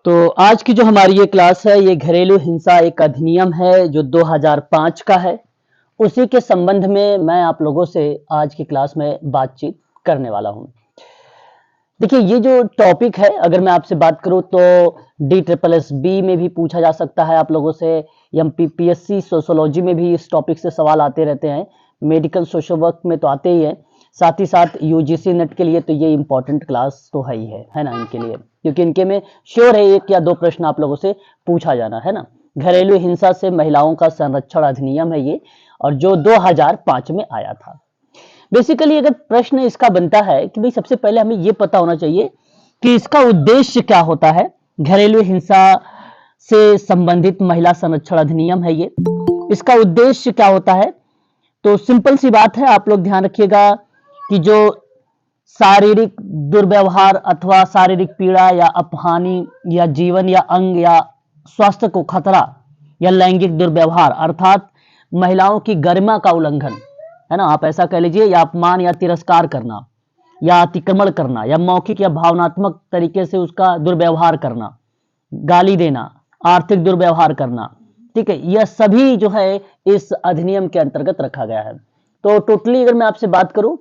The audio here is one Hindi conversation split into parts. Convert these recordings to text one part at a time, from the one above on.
तो आज की जो हमारी ये क्लास है, ये घरेलू हिंसा एक अधिनियम है जो 2005 का है। उसी के संबंध में मैं आप लोगों से आज की क्लास में बातचीत करने वाला हूँ। देखिए, ये जो टॉपिक है, अगर मैं आपसे बात करूँ तो DSSB में भी पूछा जा सकता है आप लोगों से, MPPSC सोशियोलॉजी में भी इस टॉपिक से सवाल आते रहते हैं, मेडिकल सोशल वर्क में तो आते ही हैं, साथ ही साथ UGC नेट के लिए तो ये इम्पोर्टेंट क्लास तो है ना इनके लिए, क्योंकि इनके में श्योर है 1 या 2 प्रश्न आप लोगों से पूछा जाना है ना। घरेलू हिंसा से महिलाओं का संरक्षण अधिनियम है ये, और जो 2005 में आया था। बेसिकली अगर प्रश्न इसका बनता है कि भाई सबसे पहले हमें ये पता होना चाहिए कि इसका उद्देश्य क्या होता है। घरेलू हिंसा से संबंधित महिला संरक्षण अधिनियम है ये, इसका उद्देश्य क्या होता है। तो सिंपल सी बात है, आप लोग ध्यान रखिएगा कि जो शारीरिक दुर्व्यवहार अथवा शारीरिक पीड़ा या अपहानि या जीवन या अंग या स्वास्थ्य को खतरा या लैंगिक दुर्व्यवहार अर्थात महिलाओं की गरिमा का उल्लंघन है ना, आप ऐसा कह लीजिए, या अपमान या तिरस्कार करना या अतिक्रमण करना या मौखिक या भावनात्मक तरीके से उसका दुर्व्यवहार करना, गाली देना, आर्थिक दुर्व्यवहार करना, ठीक है, यह सभी जो है इस अधिनियम के अंतर्गत रखा गया है। तो टोटली अगर मैं आपसे बात करूं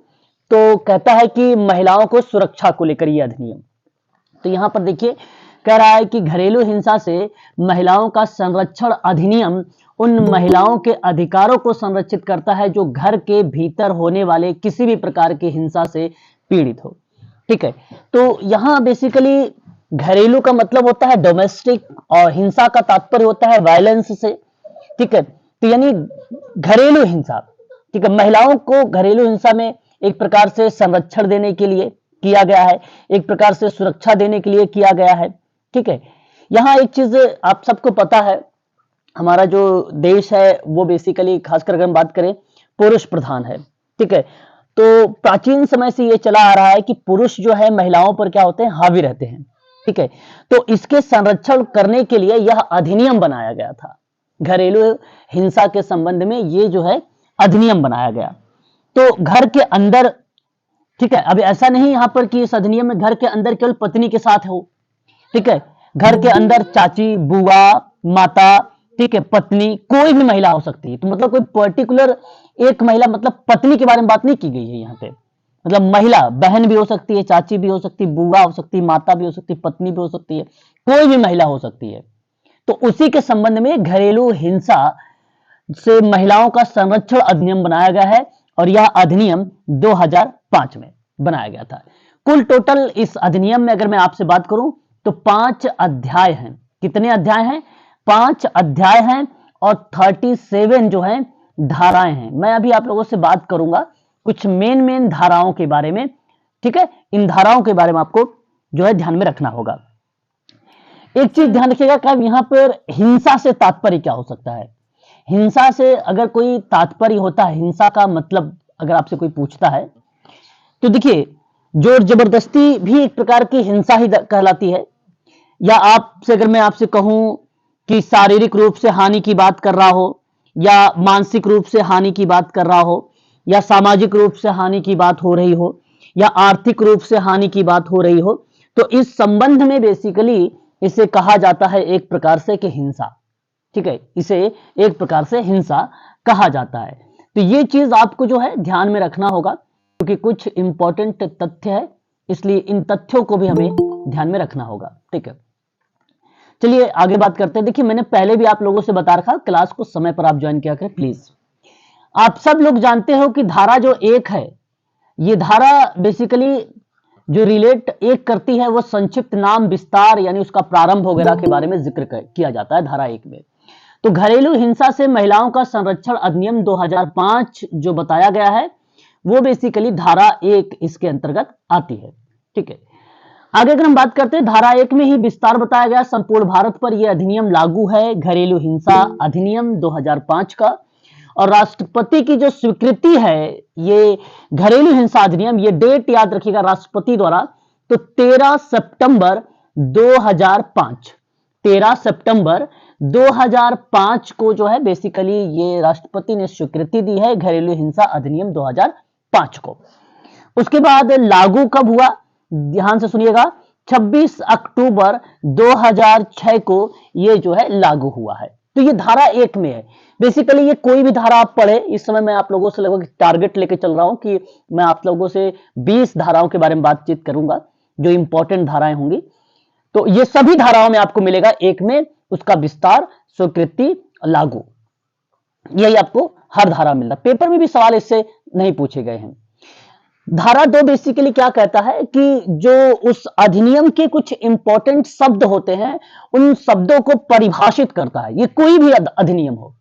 तो कहता है कि महिलाओं को सुरक्षा को लेकर यह अधिनियम। तो यहां पर देखिए कह रहा है कि घरेलू हिंसा से महिलाओं का संरक्षण अधिनियम उन महिलाओं के अधिकारों को संरक्षित करता है जो घर के भीतर होने वाले किसी भी प्रकार की हिंसा से पीड़ित हो। ठीक है, तो यहां बेसिकली घरेलू का मतलब होता है डोमेस्टिक और हिंसा का तात्पर्य होता है वायलेंस से। ठीक है, तो यानी घरेलू हिंसा, ठीक है, महिलाओं को घरेलू हिंसा में एक प्रकार से संरक्षण देने के लिए किया गया है, एक प्रकार से सुरक्षा देने के लिए किया गया है। ठीक है, यहां एक चीज आप सबको पता है, हमारा जो देश है वो बेसिकली खासकर अगर हम बात करें पुरुष प्रधान है। ठीक है, तो प्राचीन समय से ये चला आ रहा है कि पुरुष जो है महिलाओं पर क्या होते हैं, हावी रहते हैं। ठीक है, तो इसके संरक्षण करने के लिए यह अधिनियम बनाया गया था। घरेलू हिंसा के संबंध में ये जो है अधिनियम बनाया गया। तो घर के अंदर, ठीक है, अभी ऐसा नहीं यहां पर कि इस अधिनियम में घर के अंदर केवल पत्नी के साथ हो। ठीक है, घर के अंदर चाची, बुआ, माता, ठीक है, पत्नी, कोई भी महिला हो सकती है। तो मतलब कोई पर्टिकुलर एक महिला, मतलब पत्नी के बारे में बात नहीं की गई है यहाँ पे, मतलब महिला बहन भी हो सकती है, चाची भी हो सकती है, बुआ हो सकती है, माता भी हो सकती है, पत्नी भी हो सकती है, कोई भी महिला हो सकती है। तो उसी के संबंध में घरेलू हिंसा से महिलाओं का संरक्षण अधिनियम बनाया गया है, और यह अधिनियम 2005 में बनाया गया था। कुल टोटल इस अधिनियम में अगर मैं आपसे बात करूं तो 5 अध्याय हैं। कितने अध्याय हैं? 5 अध्याय हैं, और 37 जो हैं धाराएं हैं। मैं अभी आप लोगों से बात करूंगा कुछ मेन धाराओं के बारे में। ठीक है, इन धाराओं के बारे में आपको जो है ध्यान में रखना होगा। एक चीज ध्यान रखिएगा कि यहां पर हिंसा से तात्पर्य क्या हो सकता है। हिंसा से अगर कोई तात्पर्य होता है, हिंसा का मतलब अगर आपसे कोई पूछता है तो देखिए, जोर जबरदस्ती भी एक प्रकार की हिंसा ही कहलाती है। या आपसे अगर मैं आपसे कहूं कि शारीरिक रूप से हानि की बात कर रहा हो, या मानसिक रूप से हानि की बात कर रहा हो, या सामाजिक रूप से हानि की बात हो रही हो, या आर्थिक रूप से हानि की बात हो रही हो, तो इस संबंध में बेसिकली इसे कहा जाता है एक प्रकार से कि हिंसा। ठीक है, इसे एक प्रकार से हिंसा कहा जाता है। तो ये चीज आपको जो है ध्यान में रखना होगा, क्योंकि कुछ इंपॉर्टेंट तथ्य है, इसलिए इन तथ्यों को भी हमें ध्यान में रखना होगा। ठीक है, चलिए आगे बात करते हैं। देखिए, मैंने पहले भी आप लोगों से बता रखा, क्लास को समय पर आप ज्वाइन किया करें प्लीज। आप सब लोग जानते हो कि धारा जो 1 है, ये धारा बेसिकली जो रिलेट 1 करती है वो संक्षिप्त नाम विस्तार यानी उसका प्रारंभ वगैरह के बारे में जिक्र किया जाता है धारा 1 में। तो घरेलू हिंसा से महिलाओं का संरक्षण अधिनियम 2005 जो बताया गया है वो बेसिकली धारा 1 इसके अंतर्गत आती है। ठीक है, आगे अगर हम बात करते हैं, धारा 1 में ही विस्तार बताया गया, संपूर्ण भारत पर यह अधिनियम लागू है, घरेलू हिंसा अधिनियम 2005 का। और राष्ट्रपति की जो स्वीकृति है ये घरेलू हिंसा अधिनियम, ये डेट याद रखिएगा राष्ट्रपति द्वारा, तो 13 सितंबर 2005, 13 सितंबर 2005 को जो है बेसिकली ये राष्ट्रपति ने स्वीकृति दी है घरेलू हिंसा अधिनियम 2005 को। उसके बाद लागू कब हुआ, ध्यान से सुनिएगा, 26 अक्टूबर 2006 को ये जो है लागू हुआ है। तो ये धारा 1 में है। बेसिकली ये कोई भी धारा आप पढ़े, इस समय मैं आप लोगों से लगभग टारगेट लेके चल रहा हूं कि मैं आप लोगों से 20 धाराओं के बारे में बातचीत करूंगा जो इंपॉर्टेंट धाराएं होंगी। तो ये सभी धाराओं में आपको मिलेगा, एक में उसका विस्तार, स्वीकृति, लागू, यही आपको हर धारा मिल रहा है। पेपर में भी सवाल इससे नहीं पूछे गए हैं। धारा 2 बेसिकली क्या कहता है कि जो उस अधिनियम के कुछ इंपॉर्टेंट शब्द होते हैं उन शब्दों को परिभाषित करता है। ये कोई भी अधिनियम हो,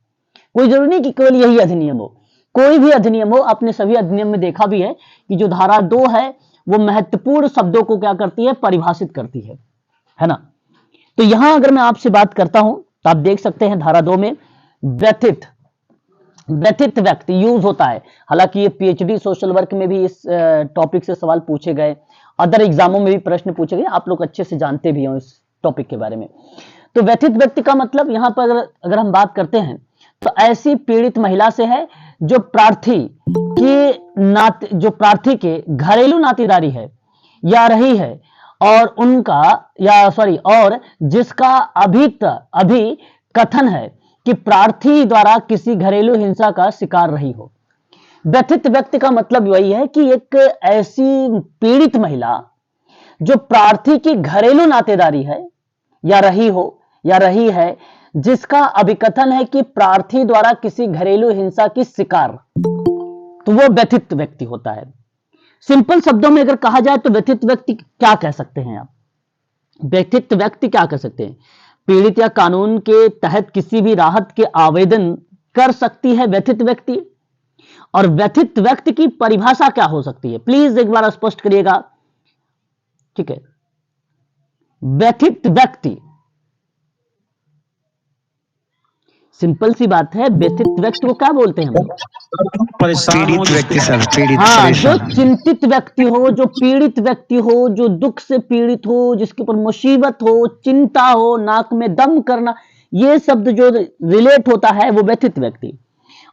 कोई जरूरी नहीं कि केवल यही अधिनियम हो, कोई भी अधिनियम हो। आपने सभी अधिनियम में देखा भी है कि जो धारा 2 है वो महत्वपूर्ण शब्दों को क्या करती है, परिभाषित करती है ना। तो यहां अगर मैं आपसे बात करता हूं तो आप देख सकते हैं धारा 2 में व्यथित व्यक्ति यूज होता है। हालांकि ये पीएचडी सोशल वर्क में भी इस टॉपिक से सवाल पूछे गए, अदर एग्जामों में भी प्रश्न पूछे गए, आप लोग अच्छे से जानते भी हो इस टॉपिक के बारे में। तो व्यथित व्यक्ति का मतलब यहां पर अगर हम बात करते हैं तो ऐसी पीड़ित महिला से है जो प्रार्थी के घरेलू नातेदारी है या रही है और और जिसका अभी कथन है कि प्रार्थी द्वारा किसी घरेलू हिंसा का शिकार रही हो। व्यथित व्यक्ति का मतलब वही है कि एक ऐसी पीड़ित महिला जो प्रार्थी की घरेलू नातेदारी है या रही है जिसका अभिकथन है कि प्रार्थी द्वारा किसी घरेलू हिंसा की शिकार, तो वो व्यथित व्यक्ति होता है। सिंपल शब्दों में अगर कहा जाए तो व्यथित व्यक्ति क्या कह सकते हैं आप? व्यथित व्यक्ति क्या कह सकते हैं? पीड़ित या कानून के तहत किसी भी राहत के आवेदन कर सकती है व्यथित व्यक्ति। और व्यथित व्यक्ति की परिभाषा क्या हो सकती है, प्लीज एक बार स्पष्ट करिएगा। ठीक है, व्यथित व्यक्ति, सिंपल सी बात है, व्यथित व्यक्ति को क्या बोलते हैं हम लोग? पीड़ित व्यक्ति सर, पीड़ित, हाँ, जो चिंतित व्यक्ति हो, जो पीड़ित व्यक्ति हो, जो दुख से पीड़ित हो, जिसके ऊपर मुसीबत हो, चिंता हो, नाक में दम करना, ये शब्द जो रिलेट होता है वो व्यथित व्यक्ति।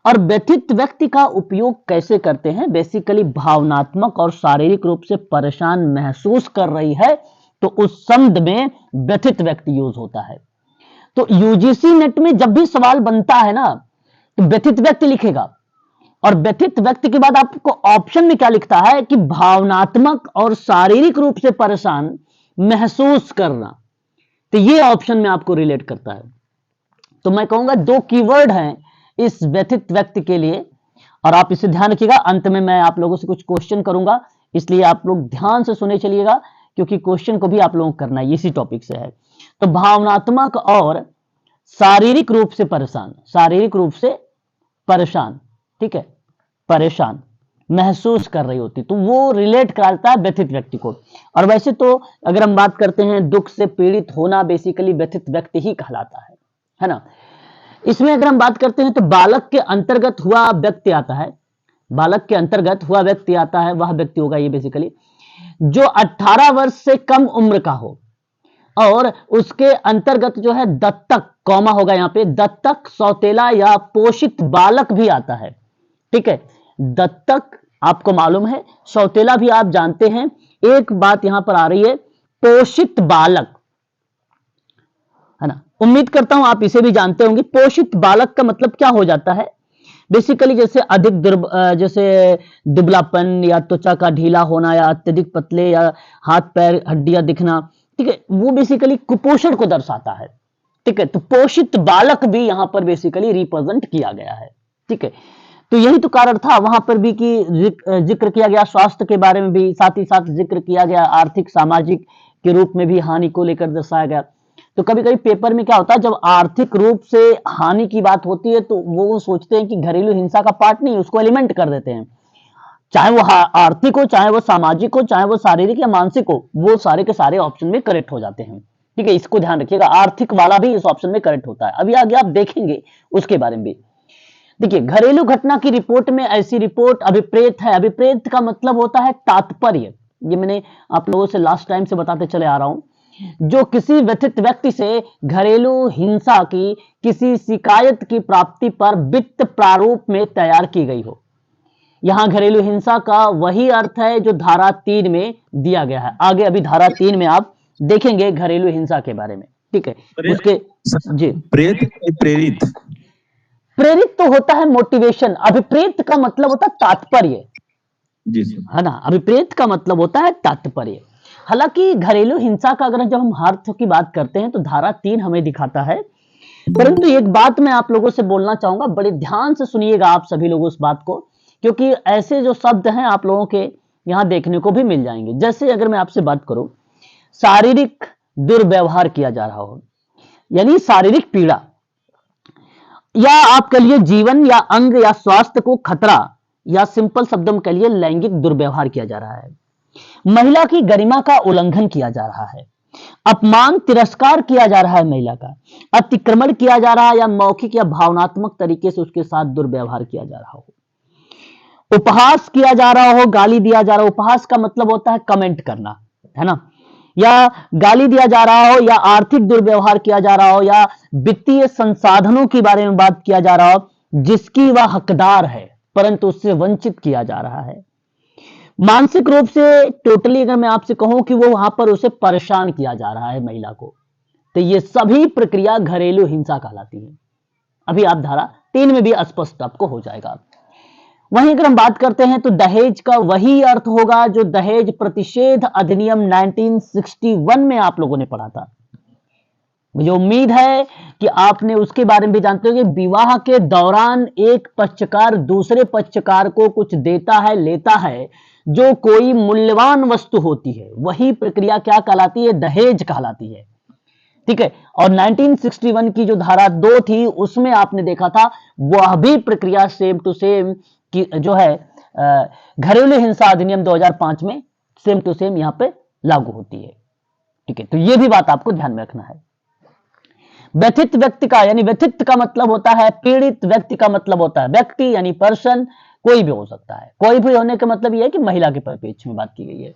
और व्यथित व्यक्ति का उपयोग कैसे करते हैं? बेसिकली भावनात्मक और शारीरिक रूप से परेशान महसूस कर रही है तो उस शब्द में व्यथित व्यक्ति यूज होता है। तो यूजीसी नेट में जब भी सवाल बनता है ना तो व्यथित व्यक्ति लिखेगा, और व्यथित व्यक्ति के बाद आपको ऑप्शन में क्या लिखता है कि भावनात्मक और शारीरिक रूप से परेशान महसूस करना। तो ये ऑप्शन में आपको रिलेट करता है। तो मैं कहूंगा 2 कीवर्ड हैं इस व्यथित व्यक्ति के लिए, और आप इसे ध्यान रखिएगा। अंत में मैं आप लोगों से कुछ क्वेश्चन करूंगा, इसलिए आप लोग ध्यान से सुने चलिएगा, क्योंकि क्वेश्चन को भी आप लोगों को करना है, इसी टॉपिक से है। तो भावनात्मक और शारीरिक रूप से परेशान, ठीक है, परेशान महसूस कर रही होती, तो वो रिलेट कराता है व्यथित व्यक्ति को। और वैसे तो अगर हम बात करते हैं दुख से पीड़ित होना, बेसिकली व्यथित व्यक्ति ही कहलाता है ना। इसमें अगर हम बात करते हैं तो बालक के अंतर्गत हुआ व्यक्ति आता है, वह व्यक्ति होगा ये बेसिकली जो 18 वर्ष से कम उम्र का हो, और उसके अंतर्गत जो है दत्तक, कॉमा होगा यहां पे, दत्तक, सौतेला या पोषित बालक भी आता है। ठीक है, दत्तक आपको मालूम है, सौतेला भी आप जानते हैं। एक बात यहां पर आ रही है, पोषित बालक, है ना, उम्मीद करता हूं आप इसे भी जानते होंगे। पोषित बालक का मतलब क्या हो जाता है? बेसिकली जैसे जैसे दुबलापन या त्वचा का ढीला होना या अत्यधिक पतले या हाथ पैर हड्डियां दिखना, ठीक है, वो बेसिकली कुपोषण को दर्शाता है। ठीक है, तो पोषित बालक भी यहां पर बेसिकली रिप्रेजेंट किया गया है। ठीक है, तो यही तो कारण था वहां पर भी कि जिक्र किया गया स्वास्थ्य के बारे में भी, साथ ही साथ जिक्र किया गया आर्थिक सामाजिक के रूप में भी हानि को लेकर दर्शाया गया। तो कभी कभी पेपर में क्या होता है, जब आर्थिक रूप से हानि की बात होती है तो वो सोचते हैं कि घरेलू हिंसा का पार्ट नहीं, उसको एलिमेंट कर देते हैं, चाहे वो आर्थिक हो, चाहे वो सामाजिक हो, चाहे वो शारीरिक या मानसिक हो, वो सारे के सारे ऑप्शन में करेक्ट हो जाते हैं। ठीक है, इसको ध्यान रखिएगा, आर्थिक वाला भी इस ऑप्शन में करेक्ट होता है। अभी आगे आप देखेंगे उसके बारे में भी। देखिए, घरेलू घटना की रिपोर्ट में ऐसी रिपोर्ट अभिप्रेत है। अभिप्रेत का मतलब होता है तात्पर्य, ये मैंने आप लोगों से लास्ट टाइम से बताते चले आ रहा हूं, जो किसी व्यथित व्यक्ति से घरेलू हिंसा की किसी शिकायत की प्राप्ति पर वित्त प्रारूप में तैयार की गई हो। यहां घरेलू हिंसा का वही अर्थ है जो धारा 3 में दिया गया है। आगे अभी धारा 3 में आप देखेंगे घरेलू हिंसा के बारे में, ठीक है। उसके जी, प्रेरित प्रेरित तो होता है मोटिवेशन, अभिप्रेत का मतलब होता है तात्पर्य, जी सर, है ना। अभिप्रेत का मतलब होता है तात्पर्य। हालांकि घरेलू हिंसा का अगर जब हम अर्थ की बात करते हैं तो धारा 3 हमें दिखाता है, परंतु एक बात मैं आप लोगों से बोलना चाहूंगा, बड़े ध्यान से सुनिएगा आप सभी लोग उस बात को, क्योंकि ऐसे जो शब्द हैं आप लोगों के यहां देखने को भी मिल जाएंगे। जैसे अगर मैं आपसे बात करूं, शारीरिक दुर्व्यवहार किया जा रहा हो, यानी शारीरिक पीड़ा, या आप कह लिए जीवन या अंग या स्वास्थ्य को खतरा, या सिंपल शब्दों में कह लिए लैंगिक दुर्व्यवहार किया जा रहा है, महिला की गरिमा का उल्लंघन किया जा रहा है, अपमान तिरस्कार किया जा रहा है महिला का, अतिक्रमण किया जा रहा है, या मौखिक या भावनात्मक तरीके से उसके साथ दुर्व्यवहार किया जा रहा हो, उपहास किया जा रहा हो, गाली दिया जा रहा हो। उपहास का मतलब होता है कमेंट करना, है ना, या गाली दिया जा रहा हो, या आर्थिक दुर्व्यवहार किया जा रहा हो, या वित्तीय संसाधनों के बारे में बात किया जा रहा हो जिसकी वह हकदार है परंतु उससे वंचित किया जा रहा है। मानसिक रूप से टोटली अगर मैं आपसे कहूं कि वो वहां पर उसे परेशान किया जा रहा है महिला को, तो ये सभी प्रक्रिया घरेलू हिंसा कहलाती है। अभी आप धारा 3 में भी स्पष्ट आपको हो जाएगा। वहीं अगर हम बात करते हैं तो दहेज का वही अर्थ होगा जो दहेज प्रतिषेध अधिनियम 1961 में आप लोगों ने पढ़ा था। मुझे उम्मीद है कि आपने उसके बारे में भी जानते हो कि विवाह के दौरान एक पक्षकार दूसरे पक्षकार को कुछ देता है, लेता है, जो कोई मूल्यवान वस्तु होती है, वही प्रक्रिया क्या कहलाती है? दहेज कहलाती है, ठीक है। और 1961 की जो धारा 2 थी उसमें आपने देखा था वह भी प्रक्रिया सेम टू सेम की जो है घरेलू हिंसा अधिनियम 2005 में सेम टू सेम यहां पे लागू होती है, ठीक है। तो यह भी बात आपको ध्यान में रखना है। व्यथित व्यक्ति का, यानी व्यथित का मतलब होता है पीड़ित, व्यक्ति का मतलब होता है व्यक्ति यानी पर्सन, कोई भी हो सकता है। कोई भी होने का मतलब यह है कि महिला के परिप्रेक्ष्य में बात की गई है।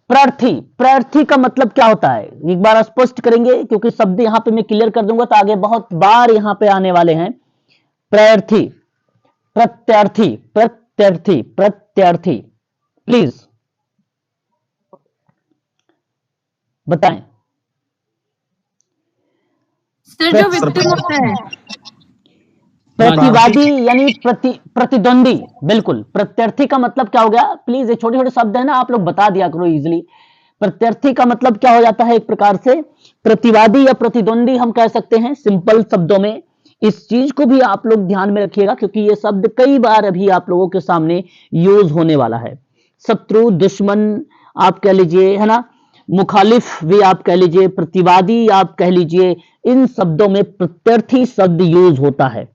प्रार्थी, प्रार्थी का मतलब क्या होता है एक बार स्पष्ट करेंगे, क्योंकि शब्द यहां पे मैं क्लियर कर दूंगा तो आगे बहुत बार यहां पे आने वाले हैं। प्रार्थी, प्रत्यार्थी, प्रत्यार्थी, प्रत्यार्थी, प्लीज बताएं। सर जो विक्टिम होता है, प्रतिवादी यानी प्रतिद्वंदी, बिल्कुल। प्रत्यर्थी का मतलब क्या हो गया? प्लीज ये छोटे छोटे शब्द है ना, आप लोग बता दिया करो इजीली। प्रत्यर्थी का मतलब क्या हो जाता है? एक प्रकार से प्रतिवादी या प्रतिद्वंदी हम कह सकते हैं सिंपल शब्दों में। इस चीज को भी आप लोग ध्यान में रखिएगा क्योंकि ये शब्द कई बार अभी आप लोगों के सामने यूज होने वाला है। शत्रु, दुश्मन आप कह लीजिए, है ना, मुखालिफ भी आप कह लीजिए, प्रतिवादी आप कह लीजिए, इन शब्दों में प्रत्यर्थी शब्द यूज होता है।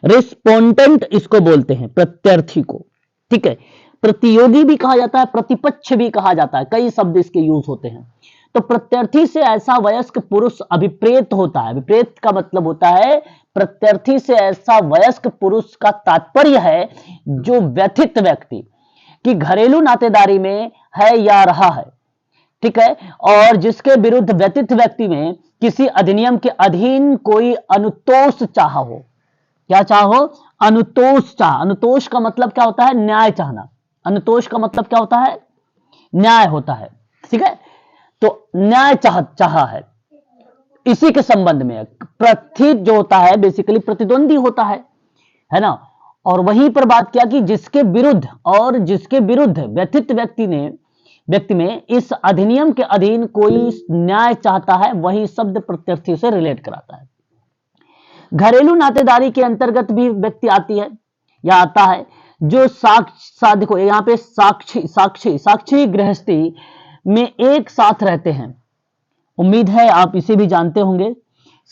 रिस्पोंडेंट इसको बोलते हैं प्रत्यर्थी को, ठीक है। प्रतियोगी भी कहा जाता है, प्रतिपक्ष भी कहा जाता है, कई शब्द इसके यूज होते हैं। तो प्रत्यर्थी से ऐसा वयस्क पुरुष अभिप्रेत होता है। अभिप्रेत का मतलब होता है प्रत्यर्थी से ऐसा वयस्क पुरुष का तात्पर्य है जो व्यथित व्यक्ति की घरेलू नातेदारी में है या रहा है, ठीक है, और जिसके विरुद्ध व्यथित व्यक्ति में किसी अधिनियम के अधीन कोई अनुतोष चाह हो। क्या चाहो? अनुतोष चाह। अनुतोष का मतलब क्या होता है? न्याय चाहना। अनुतोष का मतलब क्या होता है? न्याय होता है, ठीक है। तो न्याय चाहा है, इसी के संबंध में प्रथित जो होता है बेसिकली प्रतिद्वंदी होता है ना। और वहीं पर बात किया कि जिसके विरुद्ध, और जिसके विरुद्ध व्यथित व्यक्ति में इस अधिनियम के अधीन कोई न्याय चाहता है, वही शब्द प्रत्यर्थी से रिलेट कराता है। घरेलू नातेदारी के अंतर्गत भी व्यक्ति आती है या आता है जो देखो यहां पे साक्षी गृहस्थी में एक साथ रहते हैं। उम्मीद है आप इसे भी जानते होंगे।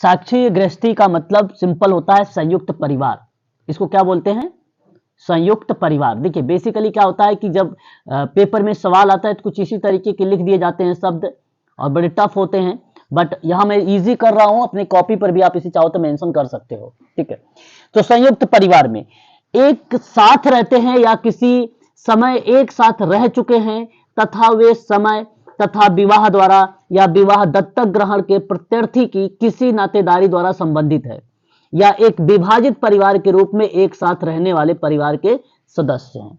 साक्षी गृहस्थी का मतलब सिंपल होता है संयुक्त परिवार। इसको क्या बोलते हैं? संयुक्त परिवार। देखिए बेसिकली क्या होता है कि जब पेपर में सवाल आता है तो कुछ इसी तरीके के लिख दिए जाते हैं शब्द और बड़े टफ होते हैं, बट यहां मैं इजी कर रहा हूं, अपने कॉपी पर भी आप इसे चाहो तो मेंशन कर सकते हो, ठीक है। तो संयुक्त परिवार में एक साथ रहते हैं या किसी समय एक साथ रह चुके हैं तथा वे समय तथा विवाह द्वारा या विवाह दत्तक ग्रहण के प्रत्यर्थी की किसी नातेदारी द्वारा संबंधित है या एक विभाजित परिवार के रूप में एक साथ रहने वाले परिवार के सदस्य हैं,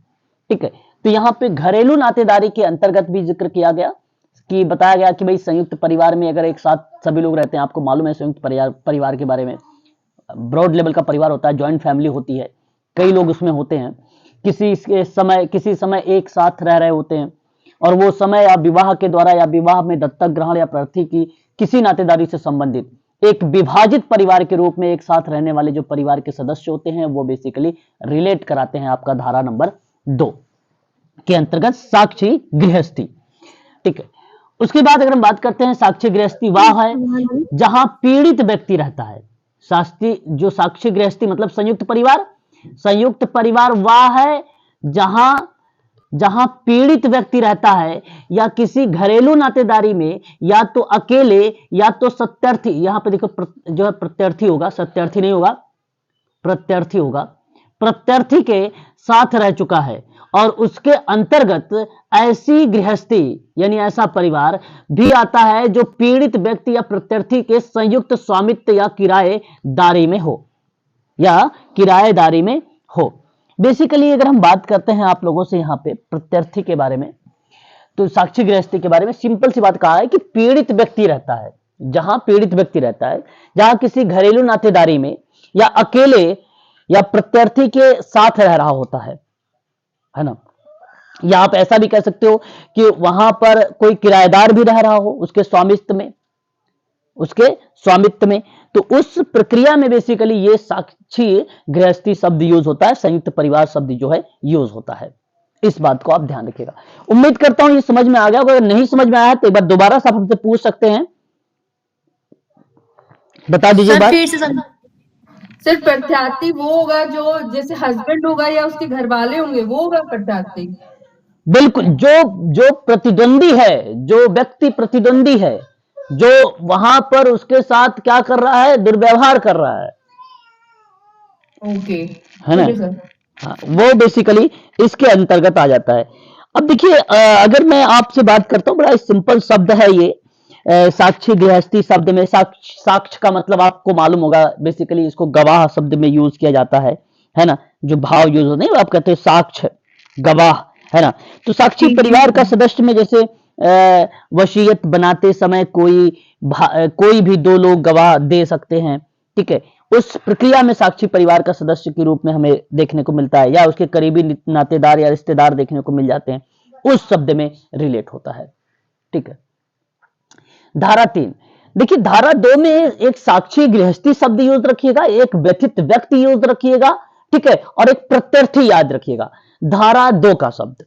ठीक है। तो यहां पे घरेलू नातेदारी के अंतर्गत भी जिक्र किया गया, कि बताया गया कि भाई संयुक्त परिवार में अगर एक साथ सभी लोग रहते हैं, आपको मालूम है संयुक्त परिवार के बारे में, ब्रॉड लेवल का परिवार होता है, जॉइंट फैमिली होती है, कई लोग उसमें होते हैं, किसी समय एक साथ रह रहे होते हैं, और वो समय या विवाह के द्वारा या विवाह में दत्तक ग्रहण या प्रार्थी की किसी नातेदारी से संबंधित एक विभाजित परिवार के रूप में एक साथ रहने वाले जो परिवार के सदस्य होते हैं वो बेसिकली रिलेट कराते हैं आपका धारा नंबर 2 के अंतर्गत साक्षी गृहस्थी। ठीक है, उसके बाद अगर हम बात करते हैं साक्षी गृहस्थी वह है जहां पीड़ित व्यक्ति रहता है। साक्षी गृहस्थी मतलब संयुक्त परिवार वह है जहां पीड़ित व्यक्ति रहता है या किसी घरेलू नातेदारी में, या तो अकेले या तो सत्यार्थी, यहां पे देखो जो है प्रत्यर्थी होगा, सत्यार्थी नहीं होगा, प्रत्यर्थी होगा, प्रत्यर्थी के साथ रह चुका है, और उसके अंतर्गत ऐसी गृहस्थी यानी ऐसा परिवार भी आता है जो पीड़ित व्यक्ति या प्रत्यर्थी के संयुक्त स्वामित्व या किराएदारी में हो। बेसिकली अगर हम बात करते हैं आप लोगों से यहाँ पे प्रत्यर्थी के बारे में, तो साक्षी गृहस्थी के बारे में सिंपल सी बात कहा है कि पीड़ित व्यक्ति रहता है, जहां किसी घरेलू नातेदारी में या अकेले या प्रत्यर्थी के साथ रह रहा होता है ना। या आप ऐसा भी कह सकते हो कि वहां पर कोई किराएदार भी रह रहा हो उसके स्वामित्व में, तो उस प्रक्रिया में बेसिकली ये साक्षी गृहस्थी शब्द यूज होता है, संयुक्त परिवार शब्द जो है यूज होता है। इस बात को आप ध्यान रखिएगा। उम्मीद करता हूं ये समझ में आ गया। अगर नहीं समझ में आया तो एक बार दोबारा से आप हमसे पूछ सकते हैं, बता दीजिए बात। सर प्रत्यार्थी वो होगा जो जैसे हस्बैंड होगा या उसके घर वाले होंगे, वो होगा प्रत्यार्थी। बिल्कुल, जो प्रतिद्वंदी है, जो व्यक्ति प्रतिद्वंदी है, जो वहां पर उसके साथ क्या कर रहा है, दुर्व्यवहार कर रहा है, ओके, है ना। हाँ, वो बेसिकली इसके अंतर्गत आ जाता है। अब देखिए अगर मैं आपसे बात करता हूं, बड़ा सिंपल शब्द है ये साक्षी गृहस्थी शब्द में साक्ष का मतलब आपको मालूम होगा, बेसिकली इसको गवाह शब्द में यूज किया जाता है ना। जो भाव यूज होते हैं आप कहते हैं साक्ष, गवाह, है ना। तो साक्षी परिवार का सदस्य में जैसे वसीयत बनाते समय कोई भी 2 लोग गवाह दे सकते हैं, ठीक है। उस प्रक्रिया में साक्षी परिवार का सदस्य के रूप में हमें देखने को मिलता है, या उसके करीबी नातेदार या रिश्तेदार देखने को मिल जाते हैं, उस शब्द में रिलेट होता है, ठीक है। धारा 3 देखिए, धारा 2 में एक साक्षी गृहस्थी शब्द यूज रखिएगा, एक व्यथित व्यक्ति यूज रखिएगा, ठीक है, और एक प्रत्यर्थी याद रखिएगा। धारा 2 का शब्द,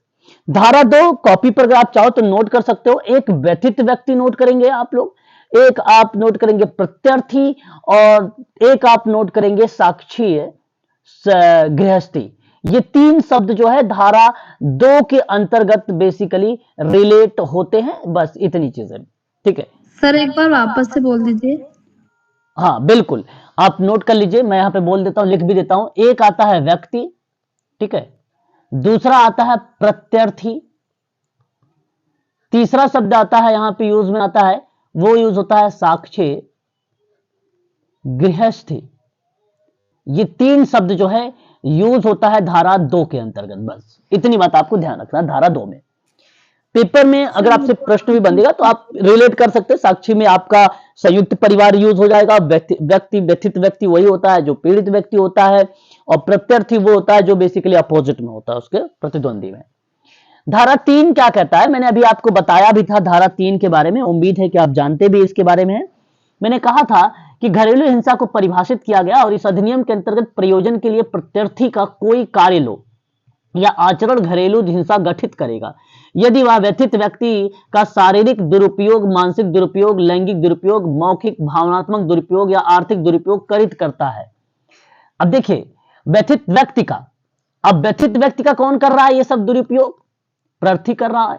धारा 2 कॉपी पर अगर आप चाहो तो नोट कर सकते हो। एक व्यथित व्यक्ति नोट करेंगे आप लोग, एक आप नोट करेंगे प्रत्यर्थी, और एक आप नोट करेंगे साक्षी गृहस्थी। ये 3 शब्द जो है धारा 2 के अंतर्गत बेसिकली रिलेट होते हैं। बस इतनी चीजें, ठीक है। सर एक बार वापस से बोल दीजिए। हाँ बिल्कुल, आप नोट कर लीजिए, मैं यहां पे बोल देता हूं, लिख भी देता हूं। एक आता है व्यक्ति, ठीक है, दूसरा आता है प्रत्यर्थी, तीसरा शब्द आता है यहां पे यूज में आता है, वो यूज होता है साक्षी गृहस्थी। ये 3 शब्द जो है यूज होता है धारा 2 के अंतर्गत। बस इतनी बात आपको ध्यान रखना। धारा 2 में पेपर में अगर आपसे प्रश्न भी बनेगा तो आप रिलेट कर सकते हैं। साक्षी में आपका संयुक्त परिवार यूज हो जाएगा, व्यथित व्यक्ति वही होता है जो पीड़ित व्यक्ति होता है, और प्रत्यर्थी वो होता है जो बेसिकली अपोजिट में होता है, उसके प्रतिद्वंदी में। धारा 3 क्या कहता है, मैंने अभी आपको बताया भी था धारा 3 के बारे में, उम्मीद है कि आप जानते भी इसके बारे में हैं। मैंने कहा था कि घरेलू हिंसा को परिभाषित किया गया और इस अधिनियम के अंतर्गत प्रयोजन के लिए प्रत्यर्थी का कोई कार्य लो या आचरण घरेलू हिंसा गठित करेगा यदि वह व्यथित व्यक्ति का शारीरिक दुरुपयोग, मानसिक दुरुपयोग, लैंगिक दुरुपयोग, मौखिक भावनात्मक दुरुपयोग या आर्थिक दुरुपयोग कारित करता है। अब देखिए व्यथित व्यक्ति का, अब व्यथित व्यक्ति का कौन कर रहा है ये सब दुरुपयोग? प्रार्थी कर रहा है।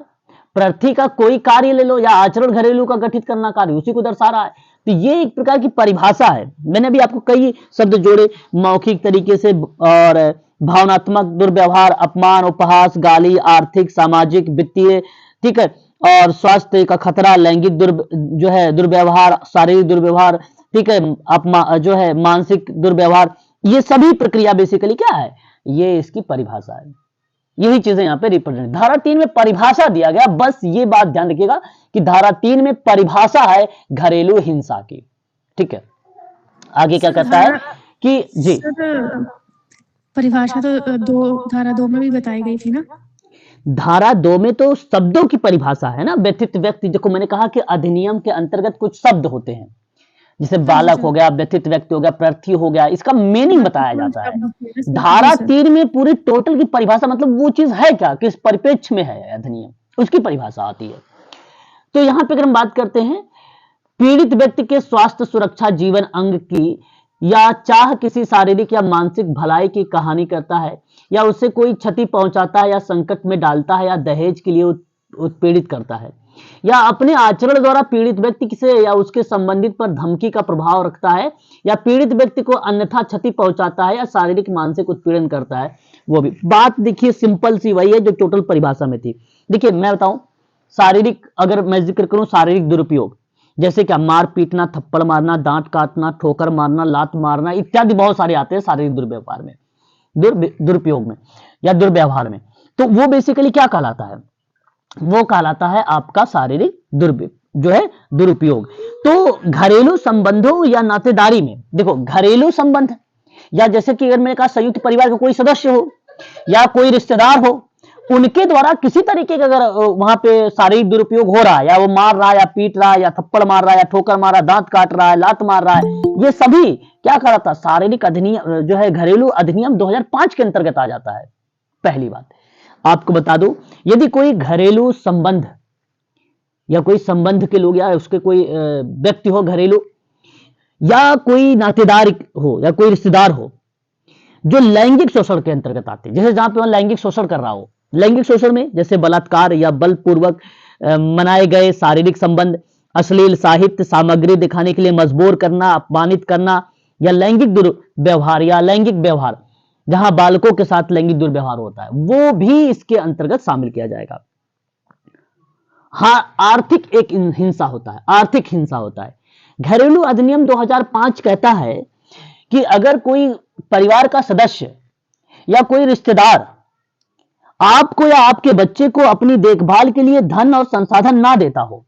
प्रार्थी का कोई कार्य ले लो या आचरण घरेलू का गठित करना कार्य, उसी को दर्शा रहा है। तो ये एक प्रकार की परिभाषा है। मैंने भी आपको कई शब्द जोड़े, मौखिक तरीके से और भावनात्मक दुर्व्यवहार, अपमान, उपहास, गाली, आर्थिक, सामाजिक, वित्तीय, ठीक है, और स्वास्थ्य का खतरा, लैंगिक दुर्व्यवहार, शारीरिक दुर्व्यवहार, ठीक है, जो है मानसिक दुर्व्यवहार, ये सभी प्रक्रिया बेसिकली क्या है, ये इसकी परिभाषा है। यही चीजें यहाँ पे रिप्रेजेंट। धारा 3 में परिभाषा दिया गया, बस ये बात ध्यान रखिएगा कि धारा 3 में परिभाषा है घरेलू हिंसा की। ठीक है, आगे क्या कहता है कि जी सर परिभाषा तो धारा 2 में भी बताई गई थी ना। धारा 2 में तो शब्दों की परिभाषा है ना, व्यथित व्यक्ति। देखो मैंने कहा कि अधिनियम के अंतर्गत कुछ शब्द होते हैं, जैसे बालक हो गया, व्यथित व्यक्ति हो गया, प्रार्थी हो गया, इसका मीनिंग बताया जाता है। धारा 3 में पूरी टोटल की परिभाषा, मतलब वो चीज है क्या, किस परिप्रेक्ष्य में है अधिनियम, उसकी परिभाषा आती है। तो यहां पे अगर हम बात करते हैं, पीड़ित व्यक्ति के स्वास्थ्य, सुरक्षा, जीवन अंग की या चाह किसी शारीरिक या मानसिक भलाई की कहानी करता है, या उससे कोई क्षति पहुंचाता है, या संकट में डालता है, या दहेज के लिए उत्पीड़ित करता है, या अपने आचरण द्वारा पीड़ित व्यक्ति से या उसके संबंधित पर धमकी का प्रभाव रखता है, या पीड़ित व्यक्ति को अन्यथा क्षति पहुंचाता है, या शारीरिक मानसिक उत्पीड़न करता है, वो भी। बात देखिए सिंपल सी वही है जो टोटल परिभाषा में थी। देखिए मैं बताऊं, शारीरिक, अगर मैं जिक्र करूं शारीरिक दुरुपयोग, जैसे क्या मार पीटना, थप्पड़ मारना, दांत काटना, ठोकर मारना, लात मारना इत्यादि बहुत सारे आते हैं शारीरिक दुर्व्यवहार में, दुरुपयोग में या दुर्व्यवहार में। तो वो बेसिकली क्या कहलाता है, वो कहलाता है आपका शारीरिक जो है दुरुपयोग। तो घरेलू संबंधों या नातेदारी में, देखो घरेलू संबंध, या जैसे कि अगर मैंने कहा संयुक्त परिवार का कोई सदस्य हो या कोई रिश्तेदार हो, उनके द्वारा किसी तरीके का अगर वहां पे शारीरिक दुरुपयोग हो रहा है, या वो मार रहा है, या पीट रहा है, या थप्पड़ मार रहा है, या ठोकर मार रहा है, दांत काट रहा है, लात मार रहा है, ये सभी क्या कहलाता, शारीरिक अधिनियम जो है घरेलू अधिनियम 2005 के अंतर्गत आ जाता है। पहली बात आपको बता दूं, यदि कोई घरेलू संबंध या कोई संबंध के लोग या उसके कोई व्यक्ति हो घरेलू, या कोई नातेदार हो या कोई रिश्तेदार हो जो लैंगिक शोषण के अंतर्गत आते हैं, जैसे जहां पे लैंगिक शोषण कर रहा हो, लैंगिक शोषण में जैसे बलात्कार या बलपूर्वक मनाए गए शारीरिक संबंध, अश्लील साहित्य सामग्री दिखाने के लिए मजबूर करना, अपमानित करना, या लैंगिक दुर्व्यवहार या लैंगिक व्यवहार जहां बालकों के साथ लैंगिक दुर्व्यवहार होता है, वो भी इसके अंतर्गत शामिल किया जाएगा। हाँ, आर्थिक एक हिंसा होता है, आर्थिक हिंसा होता है। घरेलू अधिनियम 2005 कहता है कि अगर कोई परिवार का सदस्य या कोई रिश्तेदार आपको या आपके बच्चे को अपनी देखभाल के लिए धन और संसाधन ना देता हो,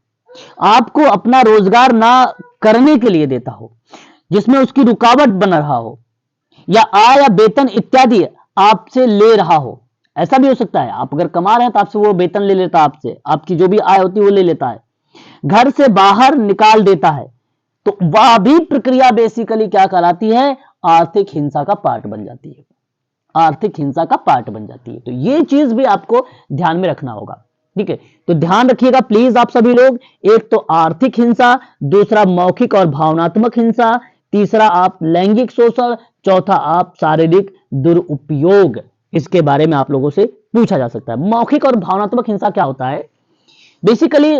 आपको अपना रोजगार ना करने के लिए देता हो, जिसमें उसकी रुकावट बन रहा हो, या आय या वेतन इत्यादि आपसे ले रहा हो, ऐसा भी हो सकता है आप अगर कमा रहे हैं तो आपसे वो वेतन ले लेता है, आपसे आपकी जो भी आय होती है वो ले लेता है, घर से बाहर निकाल देता है, तो वह भी प्रक्रिया बेसिकली क्या कहलाती है, आर्थिक हिंसा का पार्ट बन जाती है, आर्थिक हिंसा का पार्ट बन जाती है। तो ये चीज भी आपको ध्यान में रखना होगा। ठीक है, तो ध्यान रखिएगा प्लीज आप सभी लोग, एक तो आर्थिक हिंसा, दूसरा मौखिक और भावनात्मक हिंसा, तीसरा आप लैंगिक शोषण, चौथा आप शारीरिक दुरुपयोग। इसके बारे में आप लोगों से पूछा जा सकता है। मौखिक और भावनात्मक हिंसा क्या होता है, बेसिकली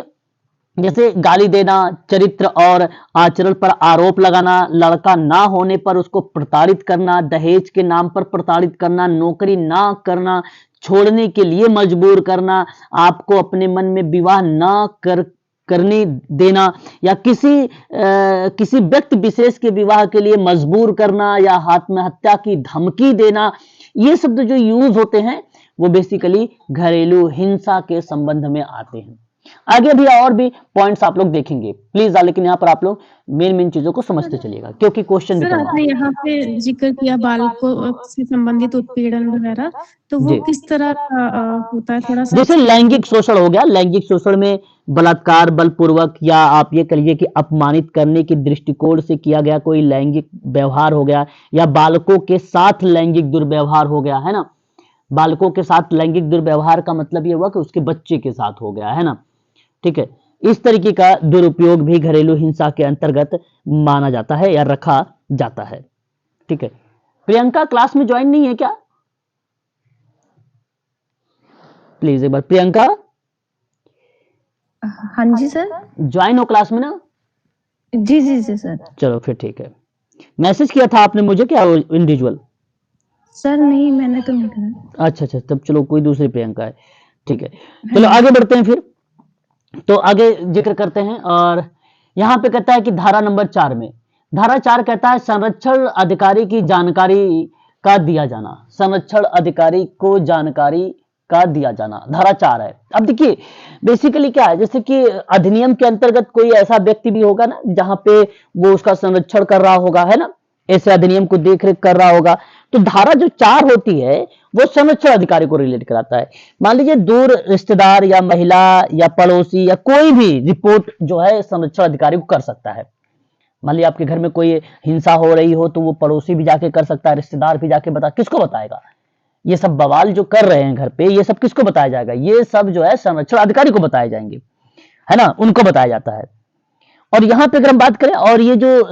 जैसे गाली देना, चरित्र और आचरण पर आरोप लगाना, लड़का ना होने पर उसको प्रताड़ित करना, दहेज के नाम पर प्रताड़ित करना, नौकरी ना करना, छोड़ने के लिए मजबूर करना, आपको अपने मन में विवाह ना करने देना, या किसी व्यक्ति विशेष के विवाह के लिए मजबूर करना, या आत्महत्या की धमकी देना, ये शब्द जो यूज होते हैं वो बेसिकली घरेलू हिंसा के संबंध में आते हैं। आगे भी और भी पॉइंट्स आप लोग देखेंगे प्लीज, लेकिन यहाँ पर आप लोग मेन चीजों को समझते चलिएगा क्योंकि क्वेश्चन भी आपने यहाँ पे जिक्र किया बालकों से संबंधित उत्पीड़न वगैरह, तो वो किस तरह का होता है थोड़ा सा? जैसे लैंगिक शोषण हो गया, लैंगिक शोषण में बलात्कार, बलपूर्वक या आप ये कहिए कि अपमानित करने के दृष्टिकोण से किया गया कोई लैंगिक व्यवहार हो गया, या बालकों के साथ लैंगिक दुर्व्यवहार हो गया, है ना। बालकों के साथ लैंगिक दुर्व्यवहार का मतलब ये हुआ कि उसके बच्चे के साथ हो गया, है ना। ठीक है, इस तरीके का दुरुपयोग भी घरेलू हिंसा के अंतर्गत माना जाता है या रखा जाता है। ठीक है, प्रियंका क्लास में ज्वाइन नहीं है क्या? प्लीज एक बार प्रियंका। हाँ जी सर। ज्वाइन हो क्लास में ना? जी जी जी सर। चलो फिर ठीक है। मैसेज किया था आपने मुझे क्या इंडिविजुअल? सर नहीं, मैंने तो नहीं करा। अच्छा, तब चलो कोई दूसरी प्रियंका है। ठीक है, चलो आगे बढ़ते हैं फिर। तो आगे जिक्र करते हैं, और यहां पे कहता है कि धारा नंबर 4 में, धारा 4 कहता है संरक्षण अधिकारी की जानकारी का दिया जाना। संरक्षण अधिकारी को जानकारी का दिया जाना, धारा 4 है। अब देखिए बेसिकली क्या है, जैसे कि अधिनियम के अंतर्गत कोई ऐसा व्यक्ति भी होगा ना जहां पे वो उसका संरक्षण कर रहा होगा, है ना, ऐसे अधिनियम को देख रेख कर रहा होगा, तो धारा जो 4 होती है वो संरक्षण अधिकारी को रिलेट कराता है। मान लीजिए दूर रिश्तेदार या महिला या पड़ोसी या कोई भी रिपोर्ट जो है संरक्षण अधिकारी को कर सकता है। मान लीजिए आपके घर में कोई हिंसा हो रही हो तो वो पड़ोसी भी जाके कर सकता है, रिश्तेदार भी जाके बता, किसको बताएगा? ये सब बवाल जो कर रहे हैं घर पे, ये सब किसको बताया जाएगा? ये सब जो है संरक्षण अधिकारी को बताए जाएंगे, है ना, उनको बताया जाता है। और यहाँ पे अगर हम बात करें, और ये जो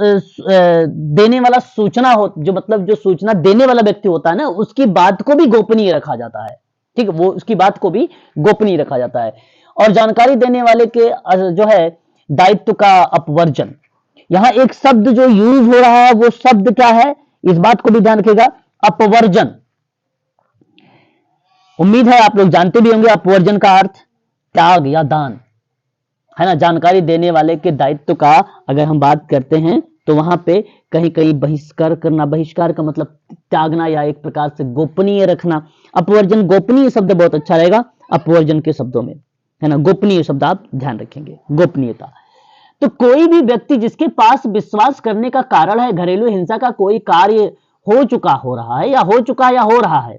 देने वाला सूचना हो, जो मतलब जो सूचना देने वाला व्यक्ति होता है ना, उसकी बात को भी गोपनीय रखा जाता है, ठीक है, वो उसकी बात को भी गोपनीय रखा जाता है। और जानकारी देने वाले के जो है दायित्व का अपवर्जन, यहाँ एक शब्द जो यूज हो रहा है वो शब्द क्या है, इस बात को भी ध्यान रखिएगा, अपवर्जन। उम्मीद है आप लोग जानते भी होंगे अपवर्जन का अर्थ त्याग या दान, है ना। जानकारी देने वाले के दायित्व का अगर हम बात करते हैं तो वहां पे कहीं कहीं बहिष्कार करना, बहिष्कार का मतलब त्यागना या एक प्रकार से गोपनीय रखना। अपवर्जन, गोपनीय शब्द बहुत अच्छा रहेगा अपवर्जन के शब्दों में, है ना, गोपनीय शब्द आप ध्यान रखेंगे, गोपनीयता। तो कोई भी व्यक्ति जिसके पास विश्वास करने का कारण है घरेलू हिंसा का कोई कार्य हो चुका हो रहा है या हो चुका या हो रहा है,